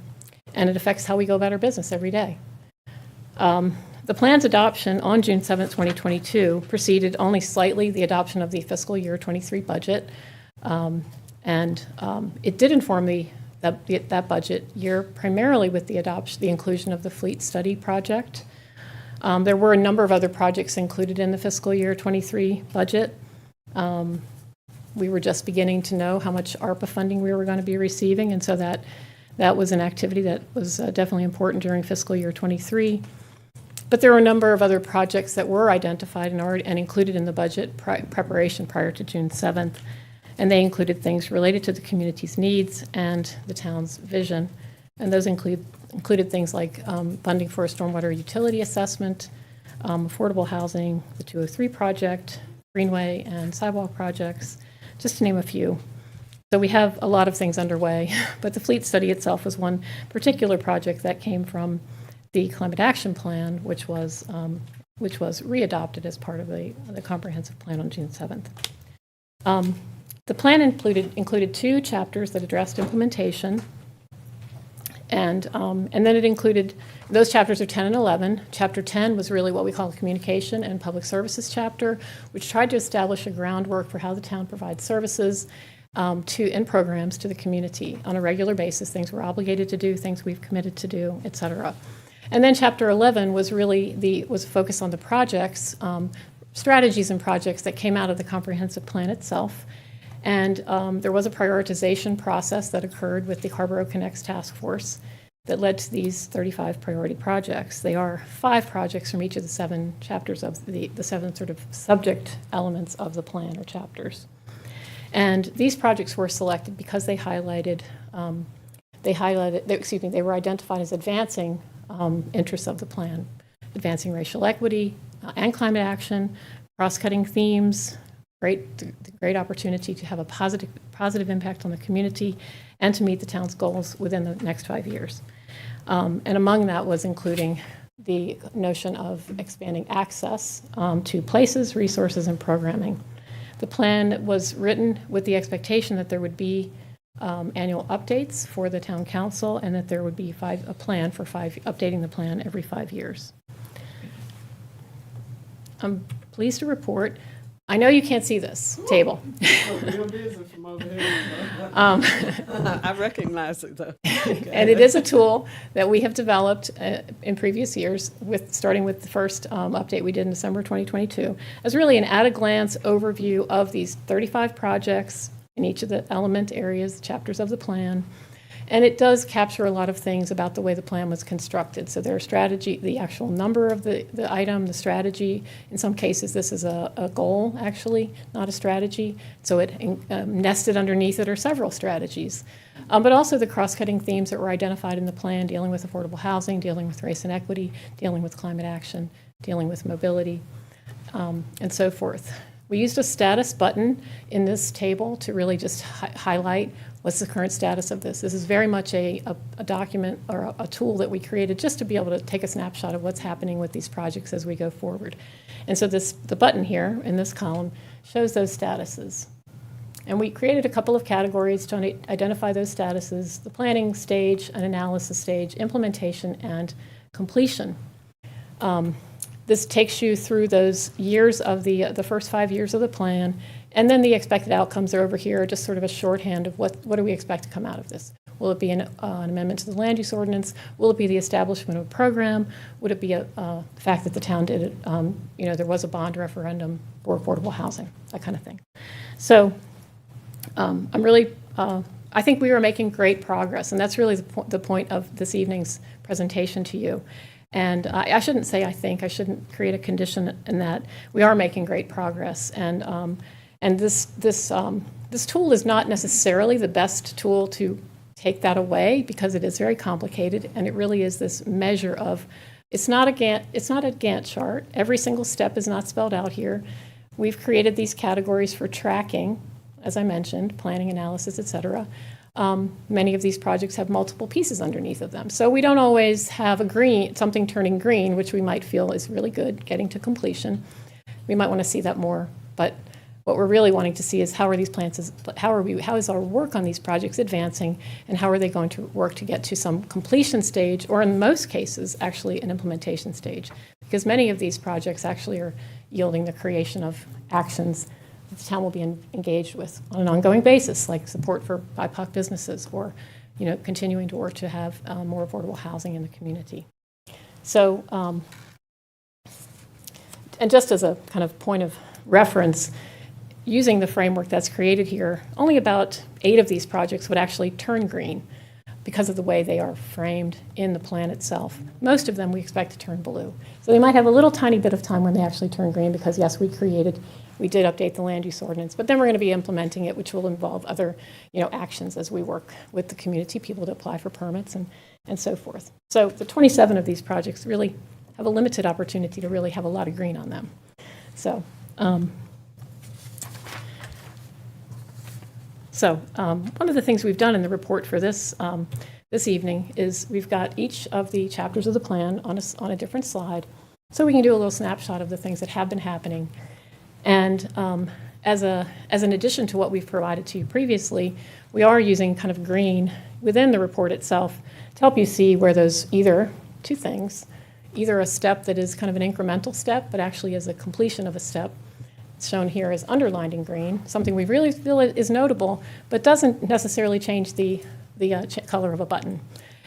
it affects how we go about our business every day. The plan's adoption on June 7th, 2022 preceded only slightly the adoption of the fiscal year 23 budget, and it did inform that budget year primarily with the inclusion of the fleet study project. There were a number of other projects included in the fiscal year 23 budget. We were just beginning to know how much ARPA funding we were going to be receiving, and so that was an activity that was definitely important during fiscal year 23. But there were a number of other projects that were identified and included in the budget preparation prior to June 7th, and they included things related to the community's needs and the town's vision. And those included things like funding for a stormwater utility assessment, affordable housing, the 203 project, greenway and sidewalk projects, just to name a few. So we have a lot of things underway, but the fleet study itself was one particular project that came from the Climate Action Plan, which was readopted as part of the comprehensive plan on June 7th. The plan included two chapters that addressed implementation, and then it included, those chapters are 10 and 11. Chapter 10 was really what we call the communication and public services chapter, which tried to establish a groundwork for how the town provides services and programs to the community on a regular basis, things we're obligated to do, things we've committed to do, et cetera. And then Chapter 11 was really was focused on the projects, strategies and projects that came out of the comprehensive plan itself. And there was a prioritization process that occurred with the Carrboro Connects Task Force that led to these 35 priority projects. They are 5 projects from each of the 7 chapters of the 7 sort of subject elements of the plan or chapters. And these projects were selected because they highlighted they highlighted, they were identified as advancing interests of the plan, advancing racial equity and climate action, cross-cutting themes, great opportunity to have a positive impact on the community and to meet the town's goals within the next 5 years. And among that was including the notion of expanding access to places, resources, and programming. The plan was written with the expectation that there would be annual updates for the town council and that there would be a plan for updating the plan every 5 years. I'm pleased to report, I know you can't see this table.
I recognize it, though.
And it is a tool that we have developed in previous years, starting with the first update we did in December 2022, as really an at-a-glance overview of these 35 projects in each of the element areas, chapters of the plan. And it does capture a lot of things about the way the plan was constructed. So their strategy, the actual number of the item, the strategy. In some cases, this is a goal, actually, not a strategy. So it nested underneath it are several strategies. But also the cross-cutting themes that were identified in the plan, dealing with affordable housing, dealing with race and equity, dealing with climate action, dealing with mobility, and so forth. We used a status button in this table to really just highlight what's the current status of this. This is very much a document or a tool that we created just to be able to take a snapshot of what's happening with these projects as we go forward. And so the button here in this column shows those statuses. And we created a couple of categories to identify those statuses: the planning stage, an analysis stage, implementation, and completion. This takes you through those years of the first 5 years of the plan, and then the expected outcomes are over here, just sort of a shorthand of what do we expect to come out of this. Will it be an amendment to the land use ordinance? Will it be the establishment of a program? Would it be the fact that the town did it, there was a bond referendum for affordable housing, that kind of thing. So I think we are making great progress, and that's really the point of this evening's presentation to you. And I shouldn't say I think, I shouldn't create a condition in that. We are making great progress. And this tool is not necessarily the best tool to take that away, because it is very complicated, and it really is this measure of, it's not a Gantt chart. Every single step is not spelled out here. We've created these categories for tracking, as I mentioned, planning, analysis, et cetera. Many of these projects have multiple pieces underneath of them. So we don't always have something turning green, which we might feel is really good, getting to completion. We might want to see that more. But what we're really wanting to see is how is our work on these projects advancing, and how are they going to work to get to some completion stage, or in most cases, actually an implementation stage. Because many of these projects actually are yielding the creation of actions the town will be engaged with on an ongoing basis, like support for BIPOC businesses, or continuing to work to have more affordable housing in the community. So, and just as a kind of point of reference, using the framework that's created here, only about 8 of these projects would actually turn green because of the way they are framed in the plan itself. Most of them we expect to turn blue. So they might have a little tiny bit of time when they actually turn green, because yes, we did update the land use ordinance, but then we're going to be implementing it, which will involve other actions as we work with the community, people to apply for permits and so forth. So the 27 of these projects really have a limited opportunity to really have a lot of green on them. So, one of the things we've done in the report for this evening is we've got each of the chapters of the plan on a different slide, so we can do a little snapshot of the things that have been happening. And as an addition to what we've provided to you previously, we are using kind of green within the report itself to help you see where those either two things, either a step that is kind of an incremental step, but actually is a completion of a step. It's shown here as underlined in green, something we really feel is notable, but doesn't necessarily change the color of a button.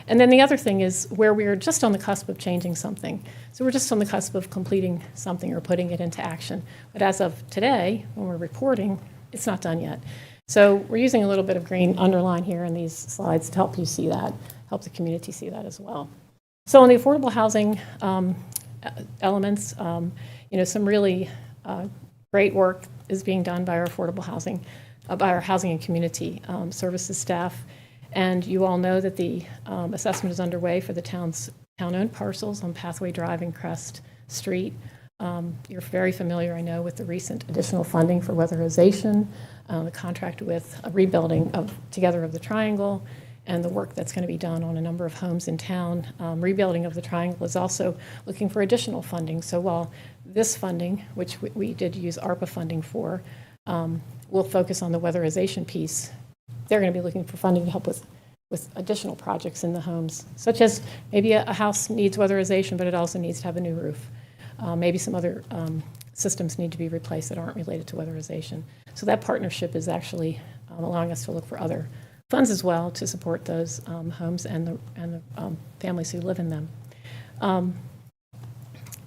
And then the other thing is where we're just on the cusp of changing something. So we're just on the cusp of completing something or putting it into action. But as of today, when we're reporting, it's not done yet. So we're using a little bit of green underline here in these slides to help you see that, help the community see that as well. So on the affordable housing elements, some really great work is being done by our affordable housing, by our housing and community services staff. And you all know that the assessment is underway for the town-owned parcels on Pathway Drive and Crest Street. You're very familiar, I know, with the recent additional funding for weatherization, the contract with a rebuilding together of the Triangle, and the work that's going to be done on a number of homes in town. Rebuilding of the Triangle is also looking for additional funding. So while this funding, which we did use ARPA funding for, will focus on the weatherization piece, they're going to be looking for funding to help with additional projects in the homes, such as maybe a house needs weatherization, but it also needs to have a new roof. Maybe some other systems need to be replaced that aren't related to weatherization. So that partnership is actually allowing us to look for other funds as well to support those homes and the families who live in them.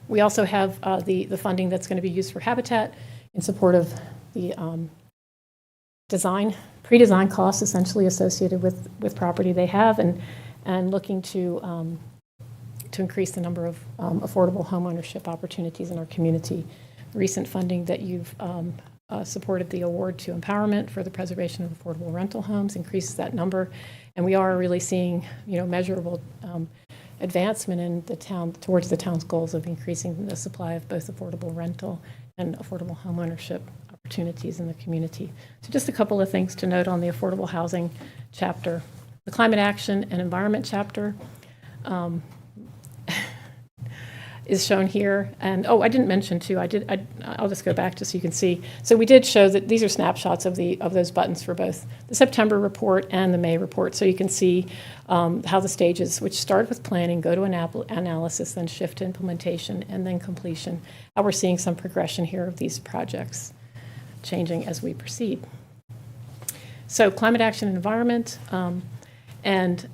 We also have the funding that's going to be used for Habitat in support of the pre-design costs essentially associated with property they have, and looking to increase the number of affordable homeownership opportunities in our community. Recent funding that you've supported the award to Empowerment for the preservation of affordable rental homes increases that number, and we are really seeing measurable advancement in the town towards the town's goals of increasing the supply of both affordable rental and affordable homeownership opportunities in the community. So just a couple of things to note on the affordable housing chapter. The climate action and environment chapter is shown here. And I didn't mention too, I'll just go back just so you can see. So we did show that these are snapshots of those buttons for both the September report and the May report. So you can see how the stages, which start with planning, go to analysis, then shift to implementation, and then completion. How we're seeing some progression here of these projects changing as we proceed. So climate action and environment, and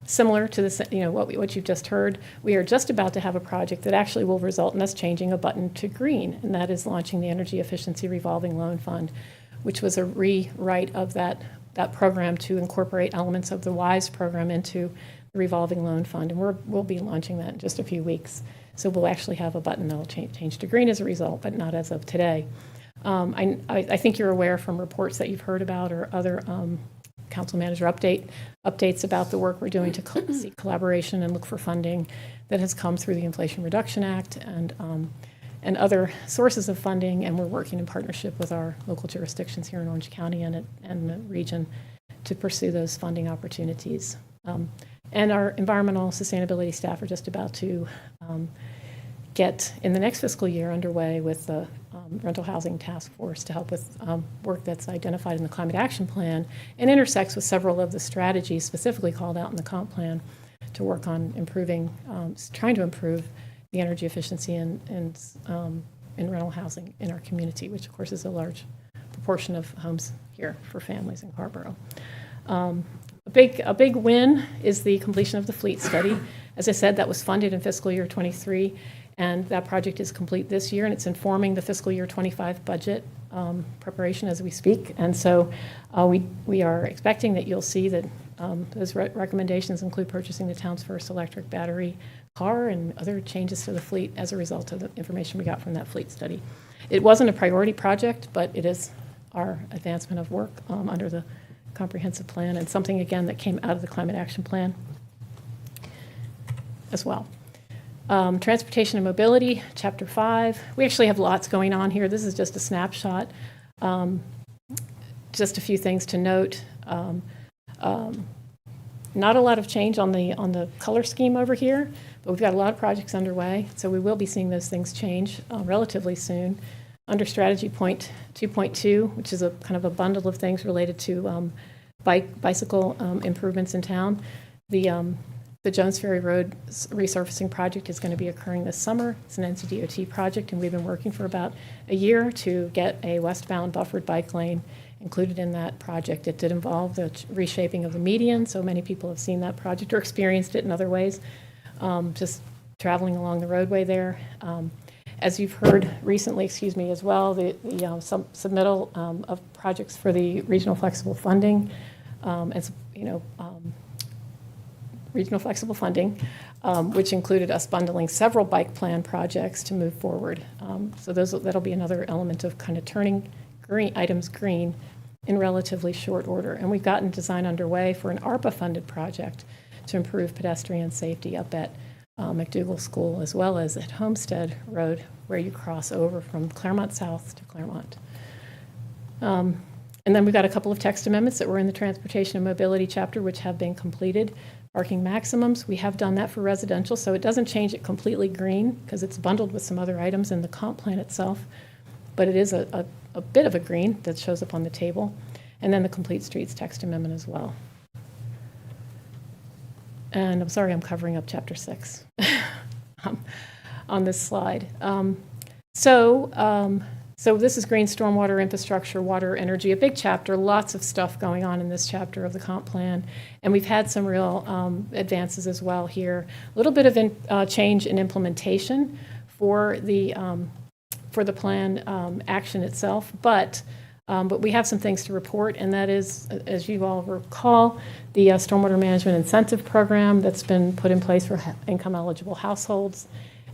similar to this, what you've just heard, we are just about to have a project that actually will result in us changing a button to green, and that is launching the Energy Efficiency Revolving Loan Fund, which was a rewrite of that program to incorporate elements of the WISE program into the Revolving Loan Fund, and we'll be launching that in just a few weeks. So we'll actually have a button that will change to green as a result, but not as of today. I think you're aware from reports that you've heard about or other council manager updates about the work we're doing to seek collaboration and look for funding that has come through the Inflation Reduction Act and other sources of funding, and we're working in partnership with our local jurisdictions here in Orange County and the region to pursue those funding opportunities. And our environmental sustainability staff are just about to get in the next fiscal year underway with the rental housing task force to help with work that's identified in the climate action plan and intersects with several of the strategies specifically called out in the comp plan to work on trying to improve the energy efficiency in rental housing in our community, which of course is a large proportion of homes here for families in Carrboro. A big win is the completion of the fleet study. As I said, that was funded in fiscal year 23. And that project is complete this year, and it's informing the fiscal year 25 budget preparation as we speak. And so we are expecting that you'll see that those recommendations include purchasing the town's first electric battery car and other changes to the fleet as a result of the information we got from that fleet study. It wasn't a priority project, but it is our advancement of work under the comprehensive plan, and something, again, that came out of the climate action plan as well. Transportation and mobility, Chapter 5. We actually have lots going on here. This is just a snapshot. Just a few things to note. Not a lot of change on the color scheme over here, but we've got a lot of projects underway, so we will be seeing those things change relatively soon. Under strategy point 2.2, which is a kind of a bundle of things related to bicycle improvements in town, the Jones Ferry Road resurfacing project is going to be occurring this summer. It's an NCDOT project, and we've been working for about a year to get a westbound buffered bike lane included in that project. It did involve the reshaping of the median, so many people have seen that project or experienced it in other ways, just traveling along the roadway there. As you've heard recently, as well, the submittal of projects for the regional flexible funding, regional flexible funding, which included us bundling several bike plan projects to move forward. So that'll be another element of kind of turning items green in relatively short order. And we've gotten design underway for an ARPA-funded project to improve pedestrian safety up at McDougall School, as well as at Homestead Road, where you cross over from Claremont South to Claremont. And then we've got a couple of text amendments that were in the Transportation and Mobility chapter, which have been completed. Parking maximums, we have done that for residential, so it doesn't change it completely green, because it's bundled with some other items in the comp plan itself, but it is a bit of a green that shows up on the table. And then the Complete Streets text amendment as well. And I'm sorry, I'm covering up chapter 6 on this slide. So this is green stormwater infrastructure, water, energy, a big chapter, lots of stuff going on in this chapter of the comp plan. And we've had some real advances as well here. A little bit of change in implementation for the plan action itself, but we have some things to report, and that is, as you all recall, the Stormwater Management Incentive Program that's been put in place for income-eligible households,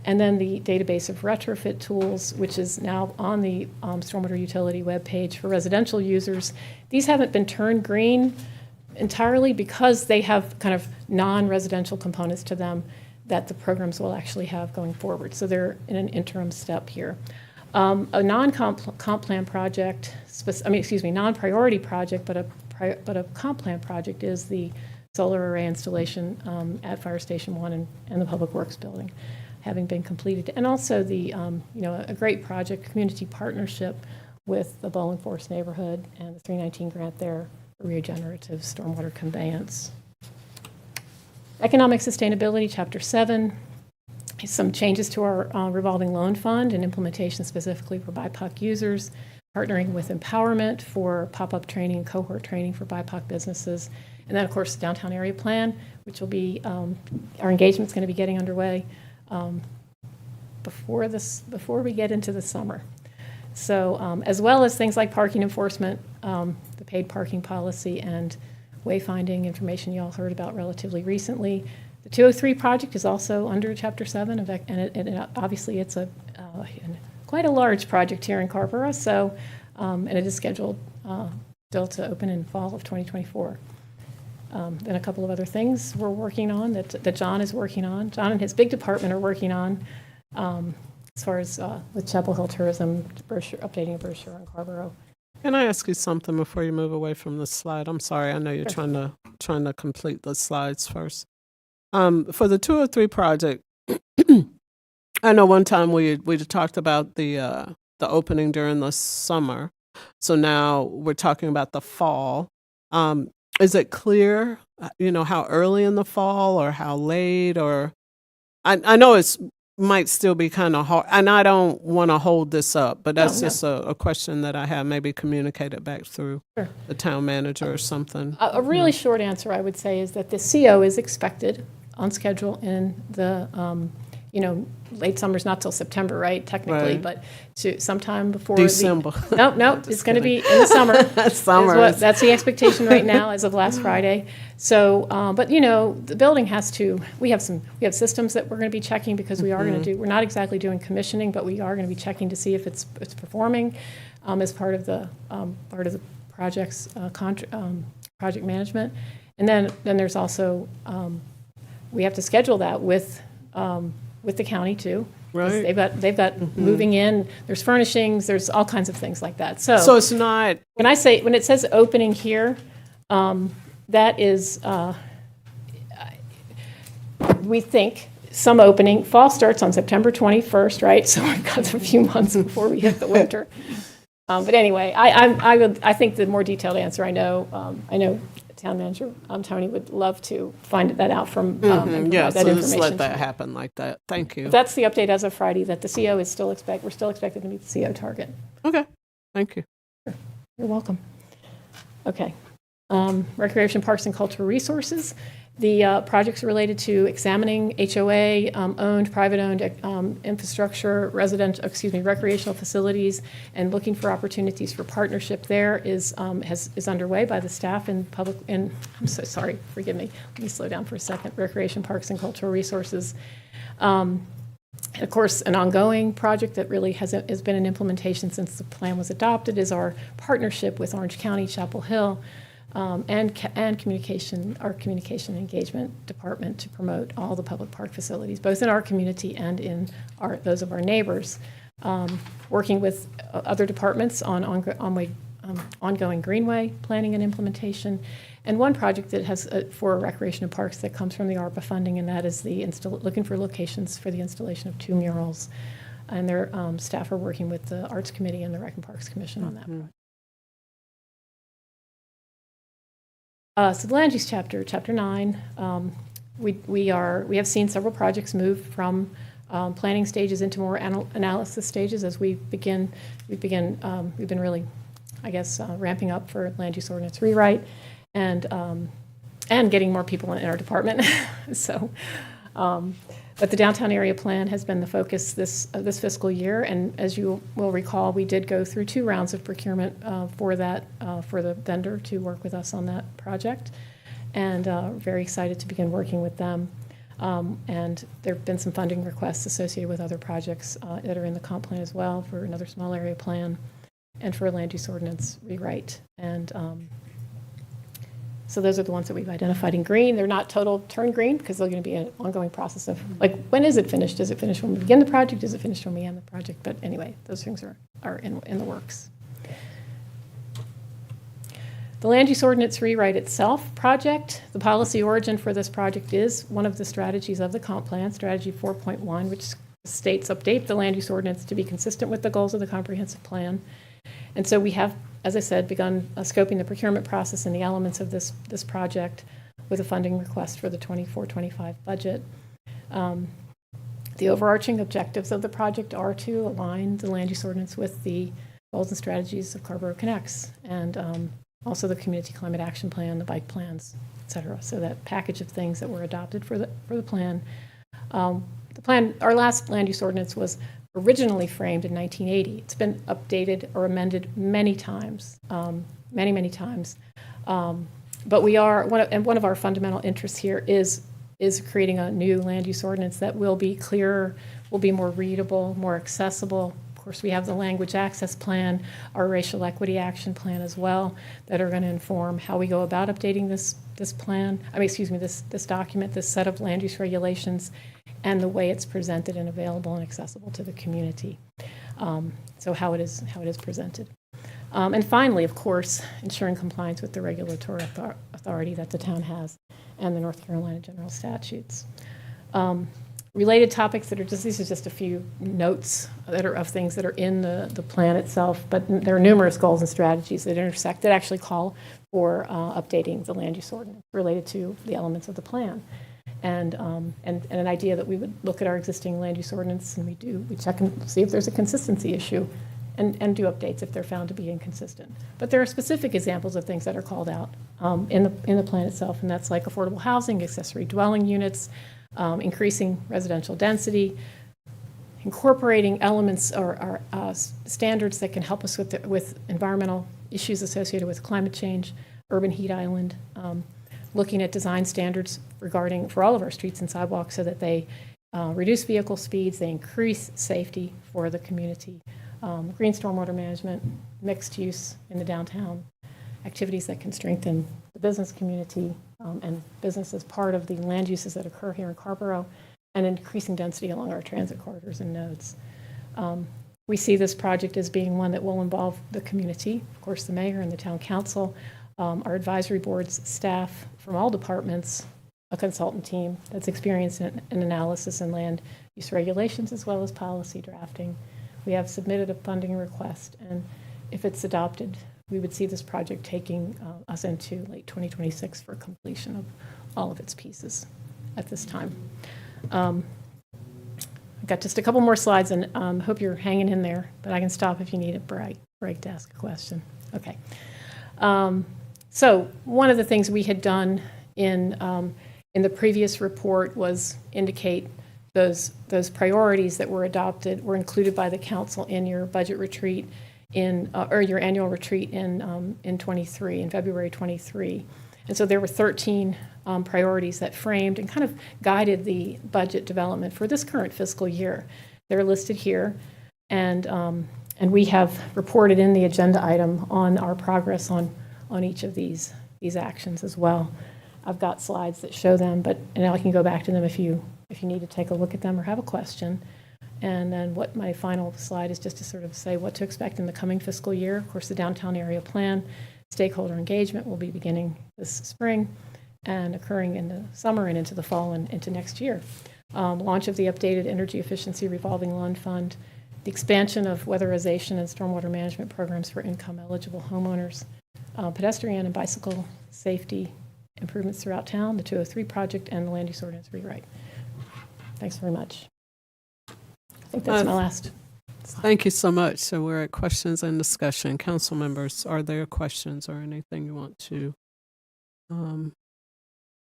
and then the database of retrofit tools, which is now on the Stormwater Utility webpage for residential users. These haven't been turned green entirely because they have kind of non-residential components to them that the programs will actually have going forward. So they're in an interim step here. A non-comp plan project, non-priority project, but a comp plan project is the solar array installation at Fire Station 1 and the Public Works Building, having been completed. And also the, a great project, community partnership with the Bowling Forest neighborhood and the 319 grant there for regenerative stormwater conveyance. Economic sustainability, chapter 7. Some changes to our revolving loan fund and implementation specifically for BIPOC users, partnering with Empowerment for pop-up training and cohort training for BIPOC businesses. And then, of course, the downtown area plan, which will be, our engagement's going to be getting underway before we get into the summer. So, as well as things like parking enforcement, the paid parking policy, and wayfinding information you all heard about relatively recently. The 203 project is also under Chapter 7, and obviously it's quite a large project here in Carrboro, so, and it is scheduled still to open in fall of 2024. Then a couple of other things we're working on that John is working on. John and his big department are working on as far as with Chapel Hill Tourism brochure, updating a brochure on Carrboro.
Can I ask you something before you move away from the slide? I'm sorry, I know you're
Sure.
trying to complete the slides first. For the 203 project, I know one time we talked about the opening during the summer. So now we're talking about the fall. Is it clear, how early in the fall or how late? Or I know it's might still be kind of hard, and I don't want to hold this up, but that's just a question that I have. Maybe communicate it back through
Sure.
the town manager or something.
A really short answer, I would say, is that the CO is expected on schedule in the, late summer's not till September, right, technically,
Right.
but to sometime before
December.
No, it's going to be in the summer.
Summer.
That's the expectation right now as of last Friday. So, but the building has to, we have systems that we're going to be checking because we are going to we're not exactly doing commissioning, but we are going to be checking to see if it's performing as part of the project's project management. And then there's also, we have to schedule that with the county too. 'Cause
Right.
They've got moving in, there's furnishings, there's all kinds of things like that.
So it's not.
When it says opening here, that is, we think some opening. Fall starts on September 21st, right? So we've got a few months before we hit the winter. But anyway, I think the more detailed answer, I know Town Manager Tony would love to find that out from and
Yeah,
provide that
so just
information.
let that happen like that. Thank you.
But that's the update as of Friday, that the CO is still we're still expected to meet the CO target.
Okay, thank you.
You're welcome. Okay. Recreation, Parks, and Cultural Resources. The projects related to examining HOA owned, private-owned infrastructure, recreational facilities, and looking for opportunities for partnership there is underway by the staff and public. And I'm so sorry, forgive me. Let me slow down for a second. Recreation, Parks, and Cultural Resources. And of course, an ongoing project that really has been in implementation since the plan was adopted is our partnership with Orange County, Chapel Hill, and our communication engagement department to promote all the public park facilities, both in our community and in those of our neighbors. Working with other departments on ongoing greenway planning and implementation. And one project that has for recreation and parks that comes from the ARPA funding, and that is looking for locations for the installation of 2 murals. And their staff are working with the Arts Committee and the Rec and Parks Commission on that project. So the land use chapter 9, we have seen several projects move from planning stages into more analysis stages as we've been really, I guess, ramping up for land use ordinance rewrite and getting more people in our department. So, but the downtown area plan has been the focus this fiscal year, and as you will recall, we did go through 2 rounds of procurement for the vendor to work with us on that project, and very excited to begin working with them. And there have been some funding requests associated with other projects that are in the comp plan as well for another small area plan and for a land use ordinance rewrite. And so those are the ones that we've identified in green. They're not total turn green because they're going to be an ongoing process of, like, when is it finished? Is it finished when we begin the project? Is it finished when we end the project? But anyway, those things are in the works. The land use ordinance rewrite itself project, the policy origin for this project is one of the strategies of the comp plan, strategy 4.1, which states update the land use ordinance to be consistent with the goals of the comprehensive plan. And so we have, as I said, begun scoping the procurement process and the elements of this project with a funding request for the 24-25 budget. The overarching objectives of the project are to align the land use ordinance with the goals and strategies of Carrboro Connects, and also the community climate action plan, the bike plans, et cetera. So that package of things that were adopted for the plan. Our last land use ordinance was originally framed in 1980. It's been updated or amended many times, many times. But one of our fundamental interests here is creating a new land use ordinance that will be clearer, will be more readable, more accessible. Of course, we have the language access plan, our racial equity action plan as well, that are going to inform how we go about updating this document, this set of land use regulations, and the way it's presented and available and accessible to the community. So how it is presented. And finally, of course, ensuring compliance with the regulatory authority that the town has and the North Carolina general statutes. Related topics these are just a few notes that are of things that are in the plan itself, but there are numerous goals and strategies that intersect that actually call for updating the land use ordinance related to the elements of the plan. And an idea that we would look at our existing land use ordinance, and we check and see if there's a consistency issue and do updates if they're found to be inconsistent. But there are specific examples of things that are called out in the plan itself, and that's like affordable housing, accessory dwelling units, increasing residential density, incorporating elements or standards that can help us with environmental issues associated with climate change, urban heat island, looking at design standards for all of our streets and sidewalks so that they reduce vehicle speeds, they increase safety for the community, green stormwater management, mixed use in the downtown, activities that can strengthen the business community and business as part of the land uses that occur here in Carrboro, and increasing density along our transit corridors and nodes. We see this project as being one that will involve the community, of course, the mayor and the town council, our advisory board's staff from all departments, a consultant team that's experienced in analysis and land use regulations as well as policy drafting. We have submitted a funding request, and if it's adopted, we would see this project taking us into late 2026 for completion of all of its pieces at this time. I've got just a couple more slides, and hope you're hanging in there, but I can stop if you need a break to ask a question. Okay. So one of the things we had done in the previous report was indicate those priorities that were adopted were included by the council in your budget retreat or your annual retreat in 23, in February 23. And so there were 13 priorities that framed and kind of guided the budget development for this current fiscal year. They're listed here, and we have reported in the agenda item on our progress on each of these actions as well. I've got slides that show them, and I can go back to them if you need to take a look at them or have a question. And then what my final slide is just to sort of say what to expect in the coming fiscal year. Of course, the downtown area plan, stakeholder engagement will be beginning this spring and occurring in the summer and into the fall and into next year. Launch of the updated energy efficiency revolving loan fund, the expansion of weatherization and stormwater management programs for income-eligible homeowners, pedestrian and bicycle safety improvements throughout town, the 203 project, and the land use ordinance rewrite. Thanks very much. I think that's my last slide.
Thank you so much. So we're at questions and discussion. Council members, are there questions or anything you want to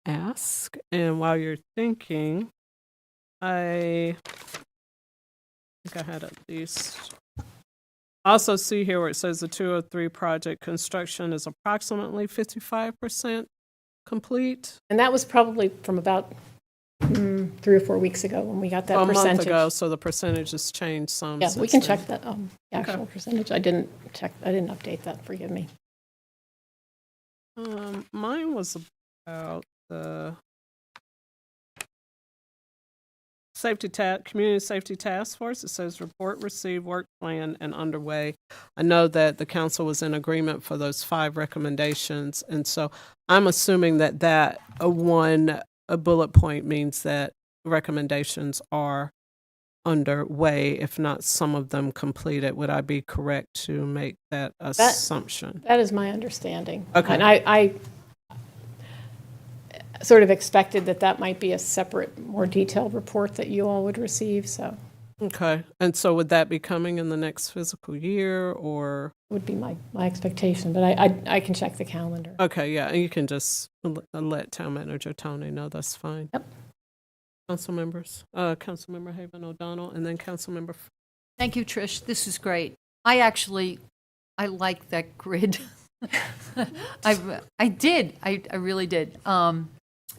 ask? And while you're thinking, I think I had at least. Also see here where it says the 203 project construction is approximately 55% complete.
And that was probably from about 3 or 4 weeks ago when we got that
A
percentage.
month ago, so the percentage has changed some.
Yeah, we
since
can
then.
check that actual percentage. I didn't update that, forgive me.
Mine was about the community safety task force. It says report received, work plan, and underway. I know that the council was in agreement for those 5 recommendations, and so I'm assuming that a bullet point means that recommendations are underway, if not some of them completed. Would I be correct to make that assumption?
That is my understanding.
Okay.
And I sort of expected that might be a separate, more detailed report that you all would receive, so.
Okay. And so would that be coming in the next fiscal year, or?
Would be my expectation, but I can check the calendar.
Okay, yeah, and you can just let Town Manager Tony know. That's fine.
Yep.
Council members, Councilmember Haven O'Donnell, and then Councilmember.
Thank you, Trish. This is great. I like that grid. I really did.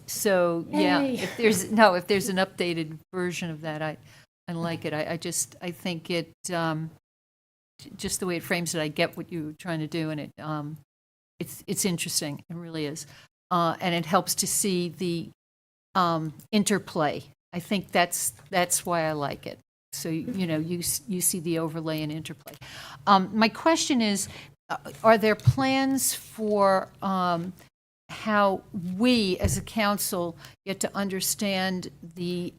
So yeah,
Yay.
if there's an updated version of that, I like it. I think it, just the way it frames it, I get what you're trying to do, and it's interesting. It really is, and it helps to see the interplay. I think that's why I like it. So you see the overlay and interplay. My question is, are there plans for how we as a council get to understand the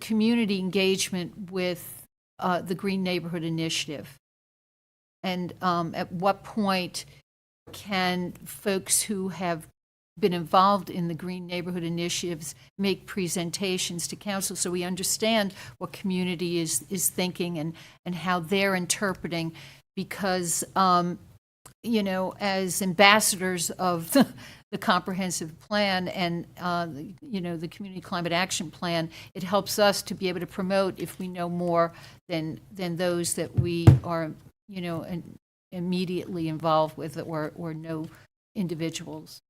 community engagement with the Green Neighborhood Initiative? And at what point can folks who have been involved in the Green Neighborhood Initiatives make presentations to council so we understand what community is thinking and how they're interpreting? Because, as ambassadors of the comprehensive plan and, the Community Climate Action Plan, it helps us to be able to promote if we know more than those that we are, immediately involved with or know individuals.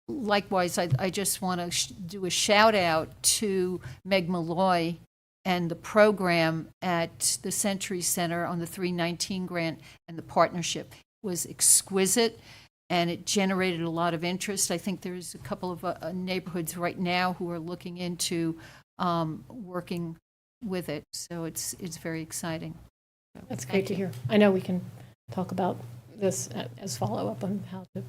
Likewise, I just want to do a shout out to Meg Malloy and the program at the Century Center on the 319 grant, and the partnership was exquisite, and it generated a lot of interest. I think there's a couple of neighborhoods right now who are looking into working with it, so it's very exciting.
That's great to hear. I know we can talk about this as follow-up on how to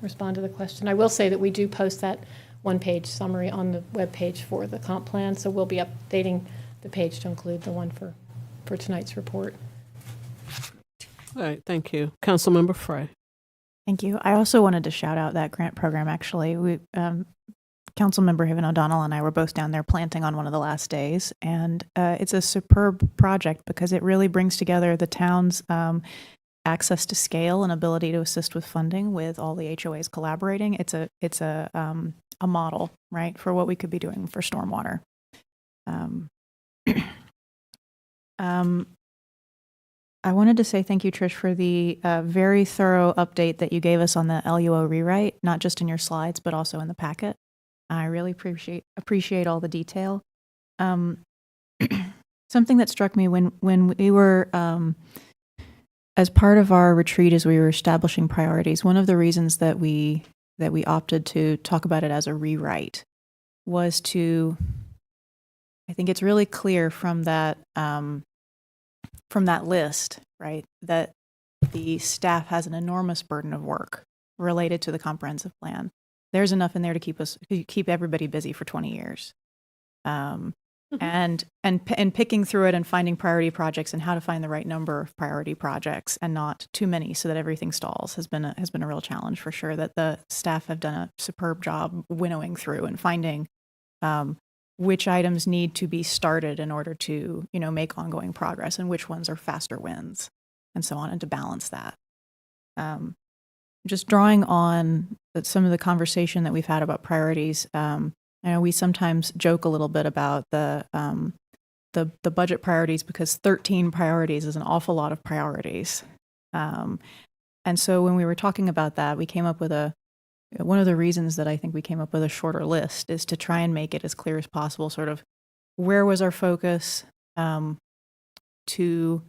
respond to the question. I will say that we do post that one-page summary on the webpage for the comp plan, so we'll be updating the page to include the one for tonight's report.
All right, thank you. Councilmember Frey.
Thank you. I also wanted to shout out that grant program, actually. Councilmember Haven O'Donnell and I were both down there planting on one of the last days, and it's a superb project because it really brings together the town's access to scale and ability to assist with funding with all the HOAs collaborating. It's a model, right, for what we could be doing for stormwater. I wanted to say thank you, Trish, for the very thorough update that you gave us on the LUO rewrite, not just in your slides, but also in the packet. I really appreciate all the detail. Something that struck me when we were, as part of our retreat, as we were establishing priorities, one of the reasons that we opted to talk about it as a rewrite was to, I think it's really clear from that list, right, that the staff has an enormous burden of work related to the comprehensive plan. There's enough in there to keep everybody busy for 20 years. And picking through it and finding priority projects and how to find the right number of priority projects and not too many so that everything stalls has been a real challenge for sure. That the staff have done a superb job winnowing through and finding which items need to be started in order to make ongoing progress and which ones are faster wins and so on, and to balance that. Just drawing on some of the conversation that we've had about priorities. I know we sometimes joke a little bit about the budget priorities because 13 priorities is an awful lot of priorities. And so when we were talking about that, we came up with one of the reasons that I think we came up with a shorter list is to try and make it as clear as possible, sort of where was our focus to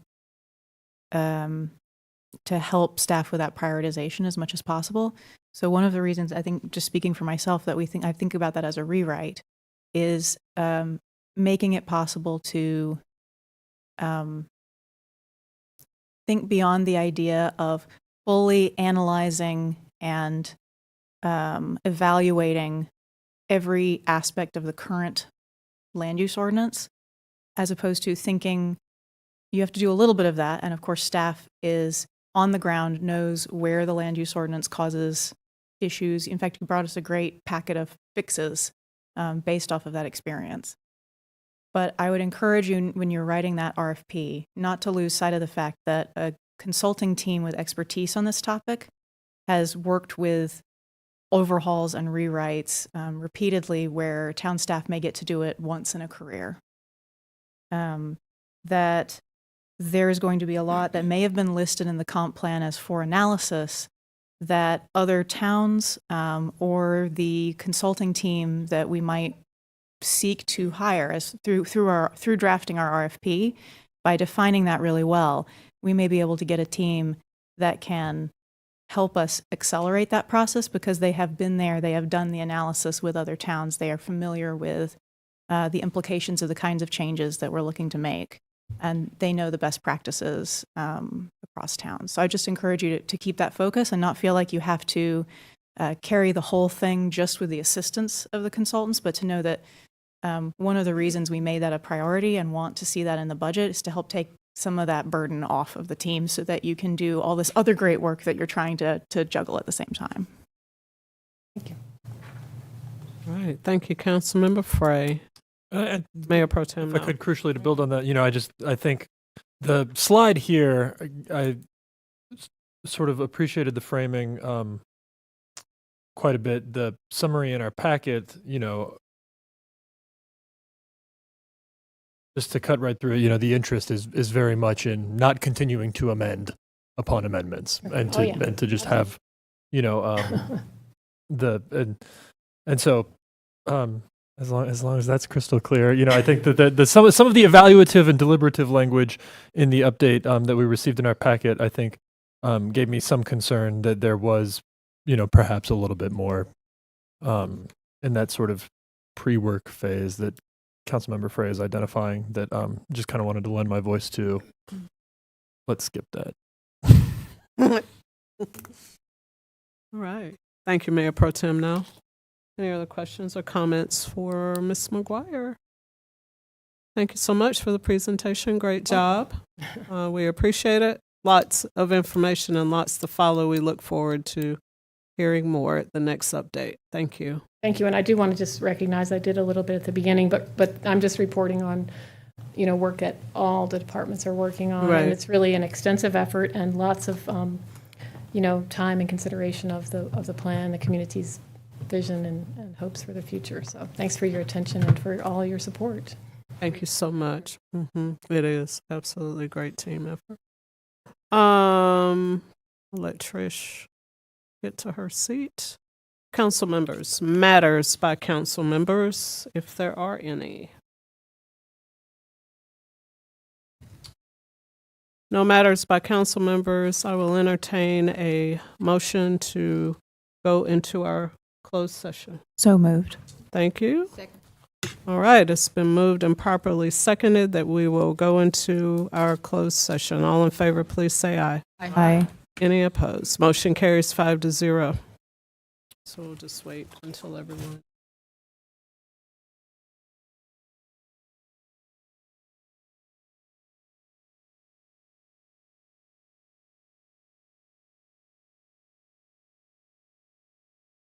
help staff with that prioritization as much as possible. So one of the reasons, I think, just speaking for myself, that I think about that as a rewrite is making it possible to think beyond the idea of fully analyzing and evaluating every aspect of the current land use ordinance, as opposed to thinking you have to do a little bit of that. And of course, staff is on the ground, knows where the land use ordinance causes issues. In fact, you brought us a great packet of fixes based off of that experience. But I would encourage you, when you're writing that RFP, not to lose sight of the fact that a consulting team with expertise on this topic has worked with overhauls and rewrites repeatedly where town staff may get to do it once in a career. That there is going to be a lot that may have been listed in the comp plan as for analysis that other towns or the consulting team that we might seek to hire as through drafting our RFP, by defining that really well, we may be able to get a team that can help us accelerate that process because they have been there, they have done the analysis with other towns, they are familiar with the implications of the kinds of changes that we're looking to make, and they know the best practices across towns. So I just encourage you to keep that focus and not feel like you have to carry the whole thing just with the assistance of the consultants, but to know that one of the reasons we made that a priority and want to see that in the budget is to help take some of that burden off of the team so that you can do all this other great work that you're trying to juggle at the same time.
Thank you.
All right. Thank you, Councilmember Frey. Mayor Pro Tem.
If I could crucially to build on that, I think the slide here, I sort of appreciated the framing quite a bit. The summary in our packet, just to cut right through it, the interest is very much in not continuing to amend upon amendments and to just have, so as long as that's crystal clear, I think that some of the evaluative and deliberative language in the update that we received in our packet, I think, gave me some concern that there was, perhaps a little bit more in that sort of pre-work phase that Councilmember Frey is identifying that just kind of wanted to lend my voice to. Let's skip that.
All right. Thank you, Mayor Pro Tem. Now, any other questions or comments for Ms. McGuire? Thank you so much for the presentation. Great job. We appreciate it. Lots of information and lots to follow. We look forward to hearing more at the next update. Thank you.
Thank you. And I do want to just recognize I did a little bit at the beginning, but I'm just reporting on, work that all the departments are working on.
Right.
And it's really an extensive effort and lots of, time and consideration of the plan, the community's vision and hopes for the future. So thanks for your attention and for all your support.
Thank you so much. It is absolutely a great team effort. I'll let Trish get to her seat. Council members, matters by council members, if there are any. No matters by council members, I will entertain a motion to go into our closed session.
So moved.
Thank you.
Second.
All right, it's been moved and properly seconded that we will go into our closed session. All in favor, please say aye.
Aye.
Any opposed? Motion carries 5-0. So we'll just wait until everyone.